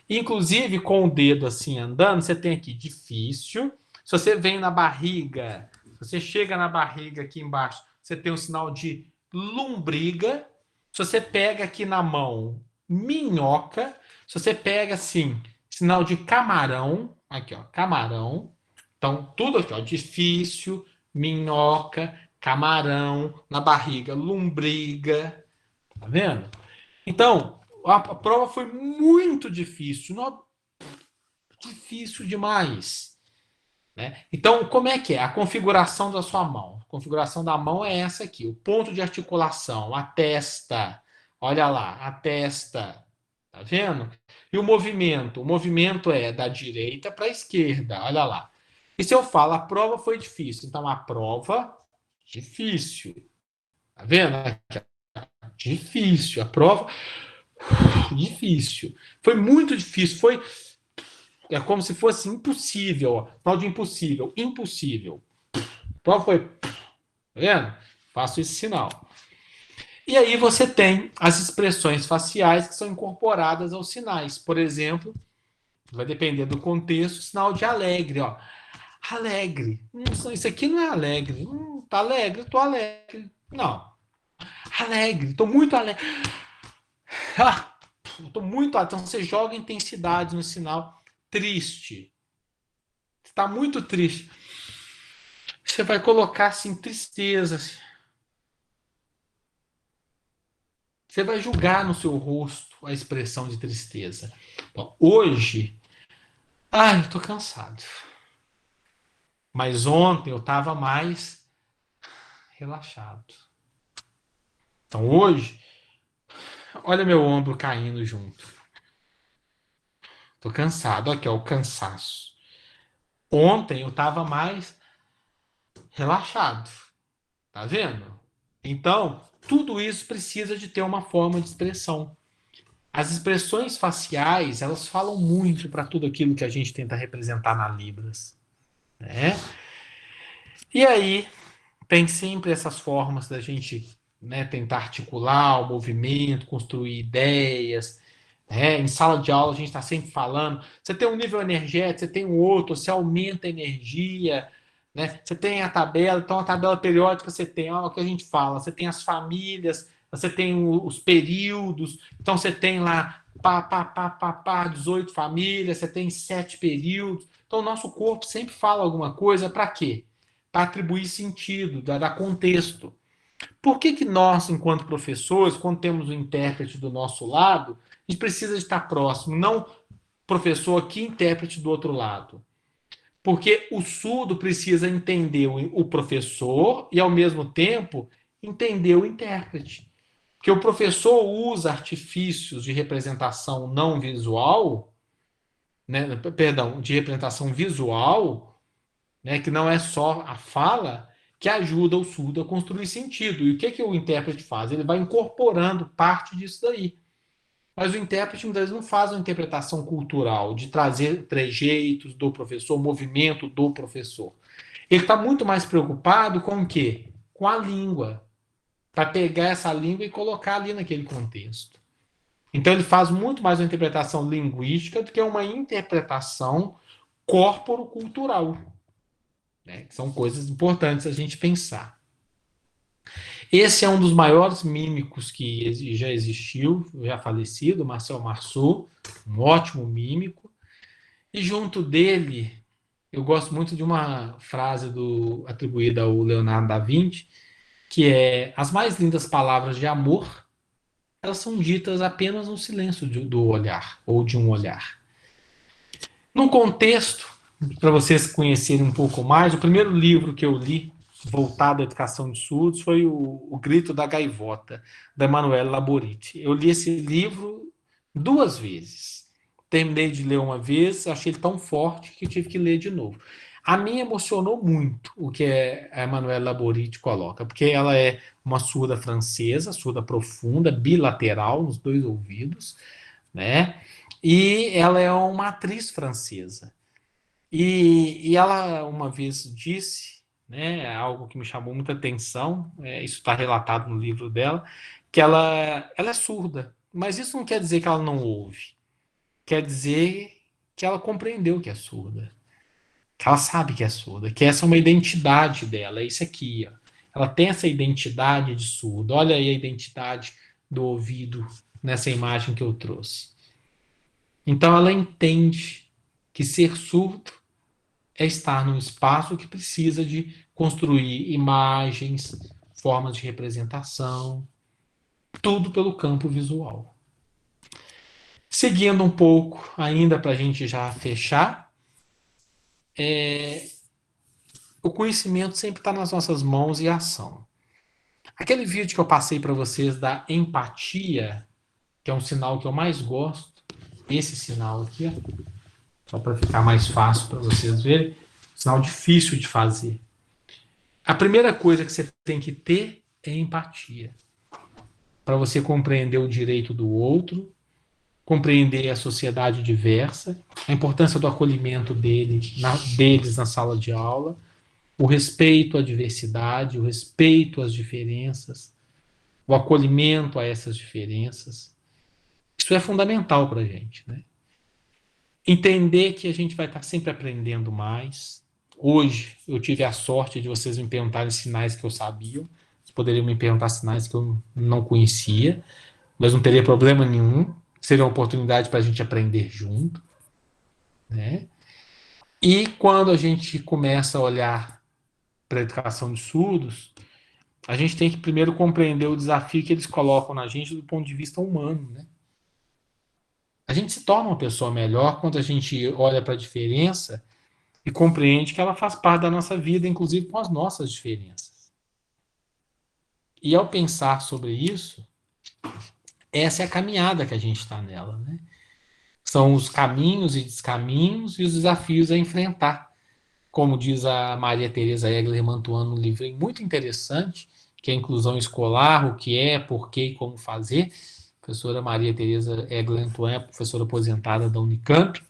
Inclusive, com o dedo assim andando, você tem aqui difícil. Se você vem na barriga, se você chega na barriga aqui embaixo, você tem o sinal de lombriga. Se você pega aqui na mão, minhoca. Se você pega assim, sinal de camarão, aqui ó, camarão. Então, tudo aqui ó, difícil, minhoca, camarão, na barriga, lombriga. Tá vendo? Então, a prova foi muito difícil, difícil demais. Né? Então, como é que é? A configuração da sua mão. A configuração da mão é essa aqui, o ponto de articulação, a testa. Olha lá, a testa. Tá vendo? E o movimento é da direita para a esquerda, olha lá. E se eu falo, a prova foi difícil, então a prova, difícil. Tá vendo? Difícil, a prova, difícil. Foi muito difícil, é como se fosse impossível, sinal de impossível, impossível. A prova foi, tá vendo? Faço esse sinal. E aí você tem as expressões faciais que são incorporadas aos sinais. Por exemplo, vai depender do contexto, sinal de alegre, ó. Alegre. Isso aqui não é alegre. Tá alegre, tô alegre. Não. Alegre, tô muito alegre. Tô muito alegre. Então você joga intensidade no sinal triste. Está muito triste. Você vai colocar assim tristeza. Você vai julgar no seu rosto a expressão de tristeza. Bom, hoje, eu tô cansado. Mas ontem eu estava mais relaxado. Então hoje, olha meu ombro caindo junto. Tô cansado, aqui ó, o cansaço. Ontem eu estava mais relaxado. Tá vendo? Então, tudo isso precisa de ter uma forma de expressão. As expressões faciais, elas falam muito para tudo aquilo que a gente tenta representar na Libras. Né? E aí, tem sempre essas formas da gente, né, tentar articular o movimento, construir ideias. Né? Em sala de aula, a gente está sempre falando. Você tem um nível energético, você tem um outro, você aumenta a energia. Né? Você tem a tabela, então a tabela periódica você tem, olha o que a gente fala, você tem as famílias, você tem os períodos, então você tem lá 18 famílias, você tem 7 períodos. Então o nosso corpo sempre fala alguma coisa, para quê? Para atribuir sentido, dar contexto. Por que nós, enquanto professores, quando temos o intérprete do nosso lado, a gente precisa estar próximo, não professor aqui, intérprete do outro lado? Porque o surdo precisa entender o professor e, ao mesmo tempo, entender o intérprete. Porque o professor usa artifícios de representação não visual, né, perdão, de representação visual, né, que não é só a fala, que ajuda o surdo a construir sentido. E o que o intérprete faz? Ele vai incorporando parte disso daí. Mas o intérprete muitas vezes não faz uma interpretação cultural, de trazer trejeitos do professor, movimento do professor. Ele está muito mais preocupado com o quê? Com a língua. Para pegar essa língua e colocar ali naquele contexto. Então ele faz muito mais uma interpretação linguística do que uma interpretação corporo-cultural. Né? Que são coisas importantes a gente pensar. Esse é um dos maiores mímicos que já existiu, já falecido, Marcel Marceau, um ótimo mímico. E junto dele, eu gosto muito de uma frase atribuída ao Leonardo da Vinci, que é: as mais lindas palavras de amor, elas são ditas apenas no silêncio do olhar, ou de um olhar. Num contexto, para vocês conhecerem um pouco mais, o primeiro livro que eu li voltado à educação de surdos foi o Grito da Gaivota, da Emanuele Laborit. Eu li esse livro 2 vezes. Terminei de ler uma vez, achei ele tão forte que eu tive que ler de novo. A mim emocionou muito o que a Emanuele Laborit coloca, porque ela é uma surda francesa, surda profunda, bilateral nos 2 ouvidos, né? E ela é uma atriz francesa. E ela uma vez disse, né, algo que me chamou muita atenção, isso está relatado no livro dela, que ela é surda, mas isso não quer dizer que ela não ouve, quer dizer que ela compreendeu que é surda, que ela sabe que é surda, que essa é uma identidade dela, é isso aqui, ó. Ela tem essa identidade de surdo, olha aí a identidade do ouvido nessa imagem que eu trouxe. Então ela entende que ser surdo é estar num espaço que precisa de construir imagens, formas de representação, tudo pelo campo visual. Seguindo um pouco, ainda para a gente já fechar, o conhecimento sempre está nas nossas mãos e a ação. Aquele vídeo que eu passei para vocês da empatia, que é um sinal que eu mais gosto, esse sinal aqui, ó, só para ficar mais fácil para vocês verem, sinal difícil de fazer. A primeira coisa que você tem que ter é empatia. Para você compreender o direito do outro, compreender a sociedade diversa, a importância do acolhimento deles na sala de aula, o respeito à diversidade, o respeito às diferenças, o acolhimento a essas diferenças. Isso é fundamental para a gente, né? Entender que a gente vai estar sempre aprendendo mais. Hoje eu tive a sorte de vocês me perguntarem sinais que eu sabia. Vocês poderiam me perguntar sinais que eu não conhecia, mas não teria problema nenhum. Seria uma oportunidade para a gente aprender junto, né? E quando a gente começa a olhar para a educação de surdos, a gente tem que primeiro compreender o desafio que eles colocam na gente do ponto de vista humano, né? A gente se torna uma pessoa melhor quando a gente olha para a diferença e compreende que ela faz parte da nossa vida, inclusive com as nossas diferenças. E ao pensar sobre isso, essa é a caminhada que a gente está nela, né? São os caminhos e descaminhos e os desafios a enfrentar. Como diz a Maria Tereza Egler Mantuan no livro muito interessante, que é a inclusão escolar, o que é, por que e como fazer. A professora Maria Tereza Egler Mantuan é professora aposentada da Unicamp,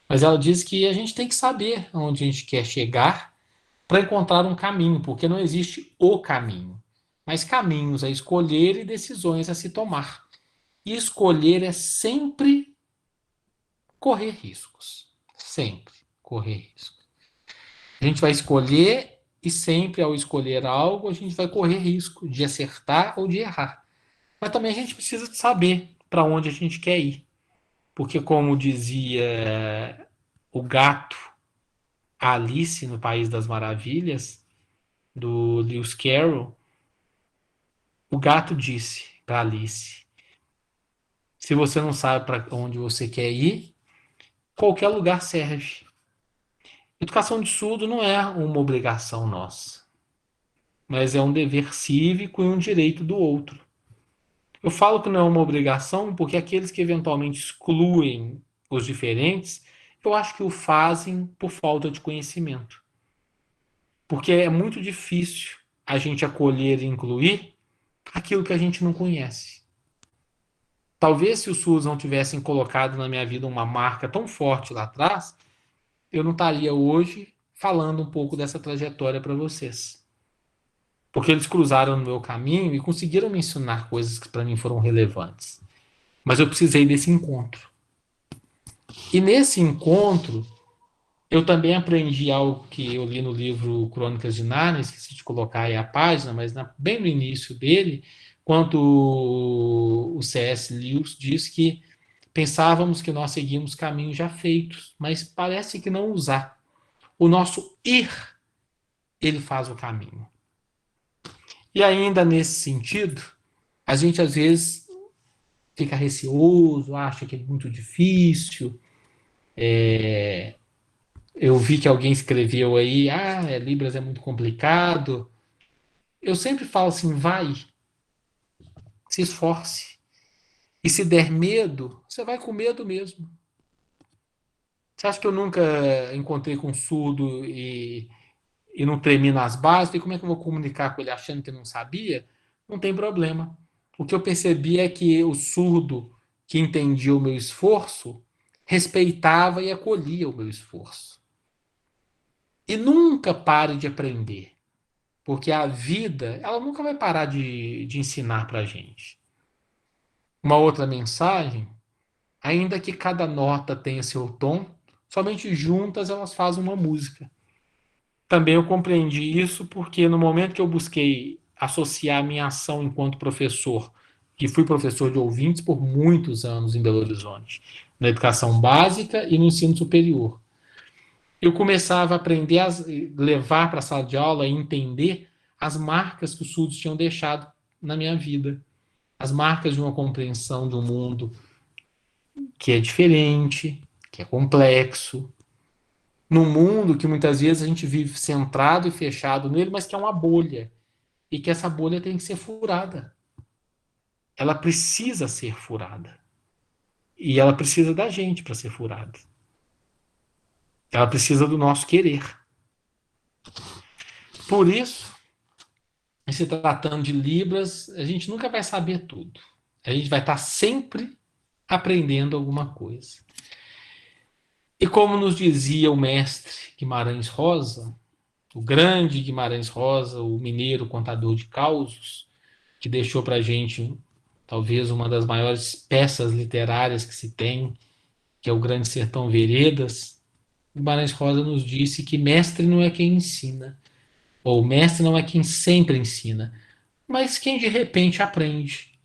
mas ela diz que a gente tem que saber onde a gente quer chegar para encontrar um caminho, porque não existe o caminho, mas caminhos a escolher e decisões a se tomar. E escolher é sempre correr riscos. Sempre correr riscos. A gente vai escolher e sempre ao escolher algo, a gente vai correr risco de acertar ou de errar. Mas também a gente precisa saber para onde a gente quer ir. Porque, como dizia o gato Alice no País das Maravilhas, do Lewis Carroll, O gato disse para Alice: se você não sabe para onde você quer ir, qualquer lugar serve. Educação de surdo não é uma obrigação nossa, mas é um dever cívico e um direito do outro. Eu falo que não é uma obrigação porque aqueles que eventualmente excluem os diferentes, eu acho que o fazem por falta de conhecimento. Porque é muito difícil a gente acolher e incluir aquilo que a gente não conhece. Talvez se os surdos não tivessem colocado na minha vida uma marca tão forte lá atrás, eu não estaria hoje falando um pouco dessa trajetória para vocês. Porque eles cruzaram no meu caminho e conseguiram me ensinar coisas que para mim foram relevantes. Mas eu precisei desse encontro. E nesse encontro, eu também aprendi algo que eu li no livro Crônicas de Nárnia, esqueci de colocar aí a página, mas bem no início dele, quando o C.S. Lewis diz que pensávamos que nós seguimos caminhos já feitos, mas parece que não os há. O nosso ir, ele faz o caminho. E ainda nesse sentido, a gente às vezes fica receoso, acha que é muito difícil. Eu vi que alguém escreveu aí, Libras é muito complicado. Eu sempre falo assim, vai, se esforce. E se der medo, você vai com medo mesmo. Você acha que eu nunca encontrei com um surdo e não tremi nas bases? E como é que eu vou comunicar com ele achando que não sabia? Não tem problema. O que eu percebi é que o surdo que entendia o meu esforço respeitava e acolhia o meu esforço. E nunca pare de aprender, porque a vida ela nunca vai parar de ensinar para a gente. Uma outra mensagem, ainda que cada nota tenha seu tom, somente juntas elas fazem uma música. Também eu compreendi isso porque no momento que eu busquei associar a minha ação enquanto professor, que fui professor de ouvintes por muitos anos em Belo Horizonte, na educação básica e no ensino superior, eu começava a aprender a levar para a sala de aula e entender as marcas que os surdos tinham deixado na minha vida. As marcas de uma compreensão de um mundo que é diferente, que é complexo, num mundo que muitas vezes a gente vive centrado e fechado nele, mas que é uma bolha, e que essa bolha tem que ser furada. Ela precisa ser furada. E ela precisa da gente para ser furada. Ela precisa do nosso querer. Por isso, se tratando de Libras, a gente nunca vai saber tudo. A gente vai estar sempre aprendendo alguma coisa. E como nos dizia o mestre Guimarães Rosa, o grande Guimarães Rosa, o mineiro contador de causos, que deixou para a gente talvez uma das maiores peças literárias que se tem, que é o Grande Sertão Veredas, Guimarães Rosa nos disse que mestre não é quem ensina, ou mestre não é quem sempre ensina, mas quem de repente aprende.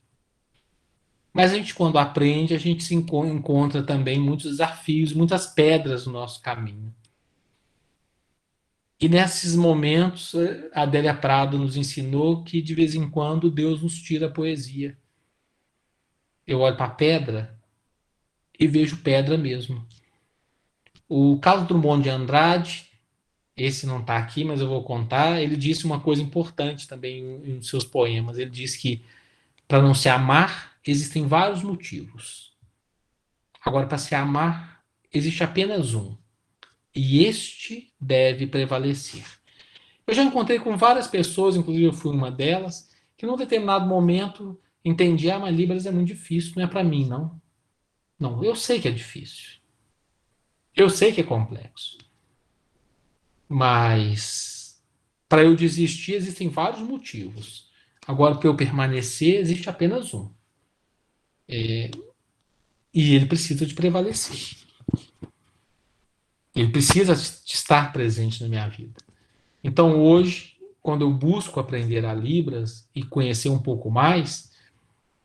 Mas a gente, quando aprende, a gente se encontra também muitos desafios, muitas pedras no nosso caminho. E nesses momentos, a Adélia Prado nos ensinou que, de vez em quando, Deus nos tira a poesia. Eu olho para a pedra e vejo pedra mesmo. O Carlos Drummond de Andrade, esse não está aqui, mas eu vou contar, ele disse uma coisa importante também em seus poemas. Ele disse que, para não se amar, existem vários motivos. Agora, para se amar, existe apenas um. E este deve prevalecer. Eu já encontrei com várias pessoas, inclusive eu fui uma delas, que num determinado momento entendi, mas Libras é muito difícil, não é para mim, não. Não, eu sei que é difícil. Eu sei que é complexo. Mas para eu desistir existem vários motivos. Agora, para eu permanecer, existe apenas um. E ele precisa de prevalecer. Ele precisa de estar presente na minha vida. Então, hoje, quando eu busco aprender a Libras e conhecer um pouco mais,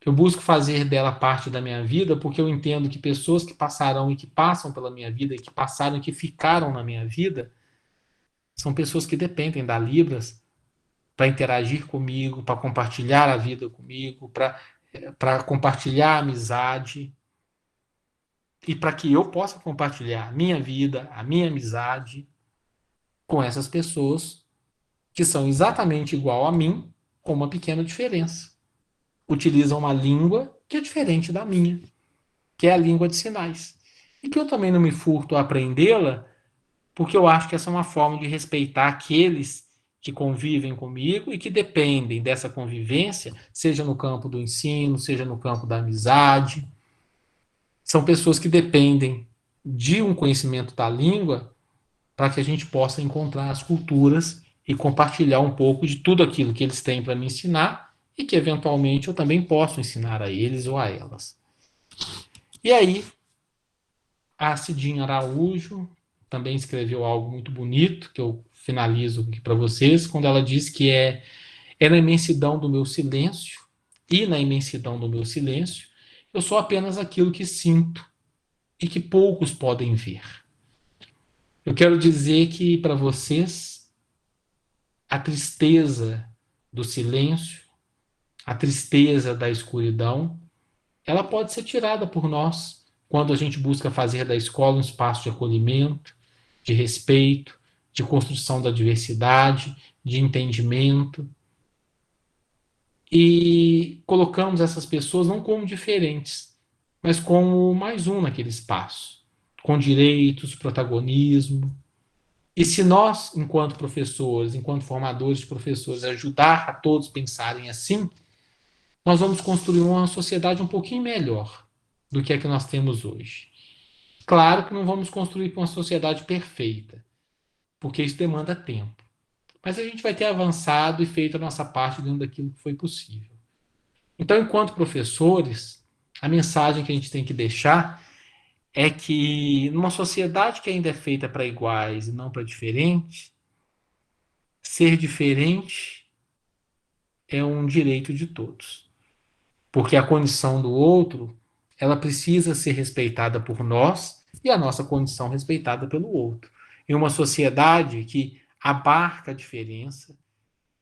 eu busco fazer dela parte da minha vida, porque eu entendo que pessoas que passarão e que passam pela minha vida, e que passaram e que ficaram na minha vida, são pessoas que dependem da Libras para interagir comigo, para compartilhar a vida comigo, para compartilhar a amizade, e para que eu possa compartilhar a minha vida, a minha amizade com essas pessoas que são exatamente igual a mim, com uma pequena diferença. Utilizam uma língua que é diferente da minha, que é a língua de sinais. E que eu também não me furto a aprendê-la, porque eu acho que essa é uma forma de respeitar aqueles que convivem comigo e que dependem dessa convivência, seja no campo do ensino, seja no campo da amizade. São pessoas que dependem de um conhecimento da língua para que a gente possa encontrar as culturas e compartilhar um pouco de tudo aquilo que eles têm para me ensinar e que, eventualmente, eu também posso ensinar a eles ou a elas. E aí, a Cidinha Araújo também escreveu algo muito bonito, que eu finalizo aqui para vocês, quando ela diz que é na imensidão do meu silêncio, e na imensidão do meu silêncio, eu sou apenas aquilo que sinto e que poucos podem ver. Eu quero dizer que, para vocês, a tristeza do silêncio, a tristeza da escuridão, ela pode ser tirada por nós quando a gente busca fazer da escola um espaço de acolhimento, de respeito, de construção da diversidade, de entendimento. E colocamos essas pessoas não como diferentes, mas como mais um naquele espaço, com direitos, protagonismo. E se nós, enquanto professores, enquanto formadores de professores, ajudar a todos pensarem assim, nós vamos construir uma sociedade um pouquinho melhor do que a que nós temos hoje. Claro que não vamos construir uma sociedade perfeita, porque isso demanda tempo. Mas a gente vai ter avançado e feito a nossa parte dentro daquilo que foi possível. Então, enquanto professores, a mensagem que a gente tem que deixar é que, numa sociedade que ainda é feita para iguais e não para diferentes, ser diferente é um direito de todos. Porque a condição do outro, ela precisa ser respeitada por nós e a nossa condição respeitada pelo outro. Em uma sociedade que abarca a diferença,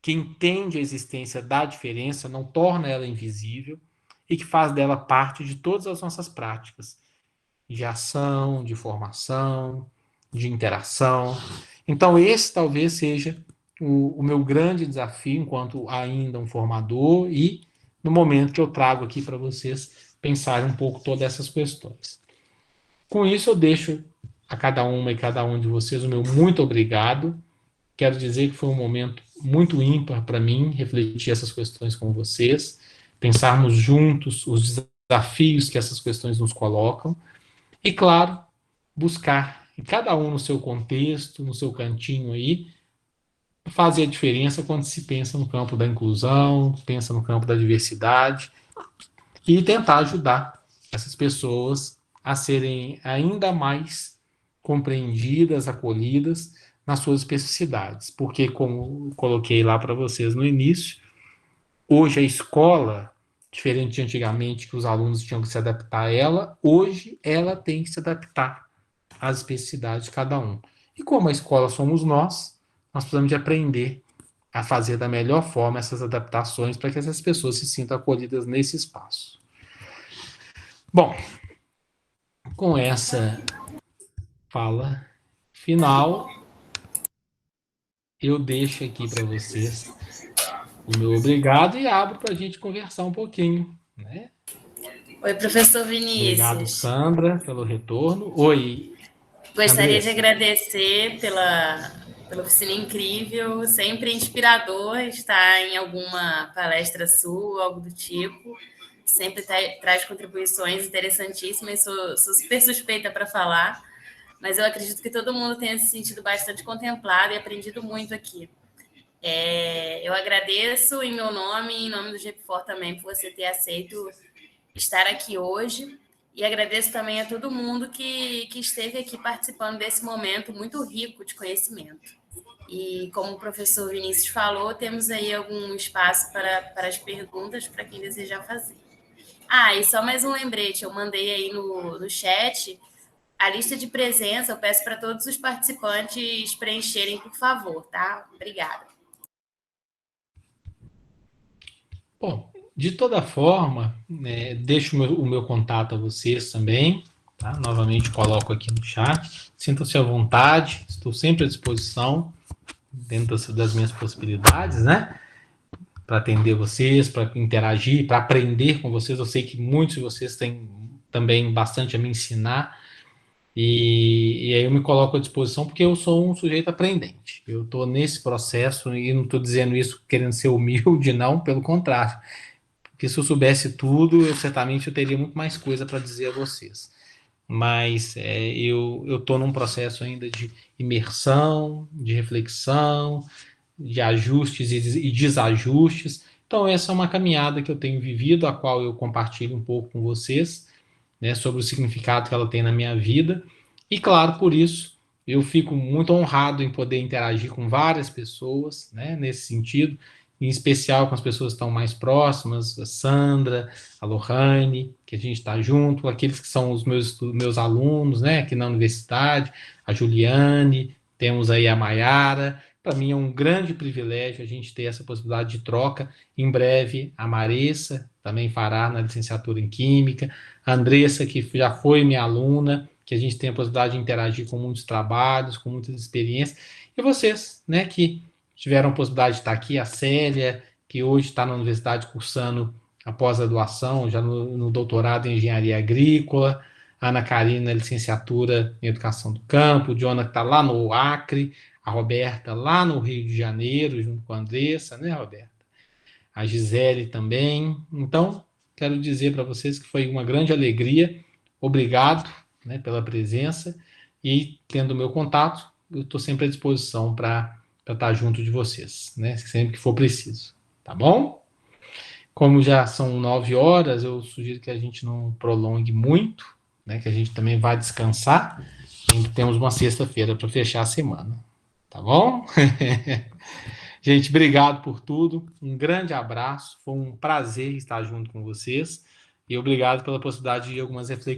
que entende a existência da diferença, não torna ela invisível e que faz dela parte de todas as nossas práticas de ação, de formação, de interação. Então, esse talvez seja o meu grande desafio enquanto ainda um formador e no momento que eu trago aqui para vocês pensarem um pouco todas essas questões. Com isso, eu deixo a cada uma e cada um de vocês o meu muito obrigado. Quero dizer que foi um momento muito ímpar para mim refletir essas questões com vocês, pensarmos juntos os desafios que essas questões nos colocam e, claro, buscar, em cada um no seu contexto, no seu cantinho aí, fazer a diferença quando se pensa no campo da inclusão, pensa no campo da diversidade e tentar ajudar essas pessoas a serem ainda mais compreendidas, acolhidas nas suas especificidades. Porque, como coloquei lá para vocês no início, hoje a escola, diferente de antigamente, que os alunos tinham que se adaptar a ela, hoje ela tem que se adaptar às especificidades de cada um. E como a escola somos nós precisamos de aprender a fazer da melhor forma essas adaptações para que essas pessoas se sintam acolhidas nesse espaço. Bom, com essa fala final, eu deixo aqui para vocês o meu obrigado e abro para a gente conversar um pouquinho, né? Oi, professor Vinícius. Obrigado, Sandra, pelo retorno. Oi, Gostaria Andressa. de agradecer pela oficina incrível, sempre inspirador estar em alguma palestra sua, algo do tipo. Sempre traz contribuições interessantíssimas, sou super suspeita para falar, mas eu acredito que todo mundo tenha se sentido bastante contemplado e aprendido muito aqui. Eu agradeço em meu nome e em nome do GEPFOR também por você ter aceito estar aqui hoje. E agradeço também a todo mundo que esteve aqui participando desse momento muito rico de conhecimento. E como o professor Vinícius falou, temos aí algum espaço para as perguntas para quem desejar fazer. E só mais um lembrete, eu mandei aí no chat a lista de presença, eu peço para todos os participantes preencherem, por favor, tá? Obrigada. Bom, de toda forma, deixo o meu contato a vocês também, tá? Novamente coloco aqui no chat. Sintam-se à vontade, estou sempre à disposição, dentro das minhas possibilidades, né? Para atender vocês, para interagir, para aprender com vocês. Eu sei que muitos de vocês têm também bastante a me ensinar, e aí eu me coloco à disposição porque eu sou um sujeito aprendente. Eu estou nesse processo e não estou dizendo isso querendo ser humilde, não, pelo contrário. Porque se eu soubesse tudo, certamente eu teria muito mais coisa para dizer a vocês. Mas eu estou num processo ainda de imersão, de reflexão, de ajustes e desajustes. Então, essa é uma caminhada que eu tenho vivido, a qual eu compartilho um pouco com vocês, né, sobre o significado que ela tem na minha vida. E, claro, por isso, eu fico muito honrado em poder interagir com várias pessoas, né, nesse sentido, em especial com as pessoas que estão mais próximas, a Sandra, a Lohane, que a gente está junto, aqueles que são os meus alunos, né, aqui na universidade, a Juliane, temos aí a Maiara. Para mim é um grande privilégio a gente ter essa possibilidade de troca. Em breve, a Maressa também fará na licenciatura em Química, a Andressa, que já foi minha aluna, que a gente tem a possibilidade de interagir com muitos trabalhos, com muitas experiências, e vocês, né, que tiveram a possibilidade de estar aqui, a Célia, que hoje está na universidade cursando a pós-graduação, já no doutorado em Engenharia Agrícola, a Ana Karina, licenciatura em Educação do Campo, o Jonathan está lá no Acre, a Roberta lá no Rio de Janeiro, junto com a Andressa, né, Roberta? A Gisele também. Então, quero dizer para vocês que foi uma grande alegria. Obrigado, né, pela presença, e tendo o meu contato, eu estou sempre à disposição para estar junto de vocês, né, sempre que for preciso. Tá bom? Como já são 9 horas, eu sugiro que a gente não prolongue muito, né, que a gente também vá descansar. Ainda temos uma sexta-feira para fechar a semana. Tá bom? Gente, obrigado por tudo. Um grande abraço. Foi um prazer estar junto com vocês. E obrigado pela possibilidade de algumas reflexões.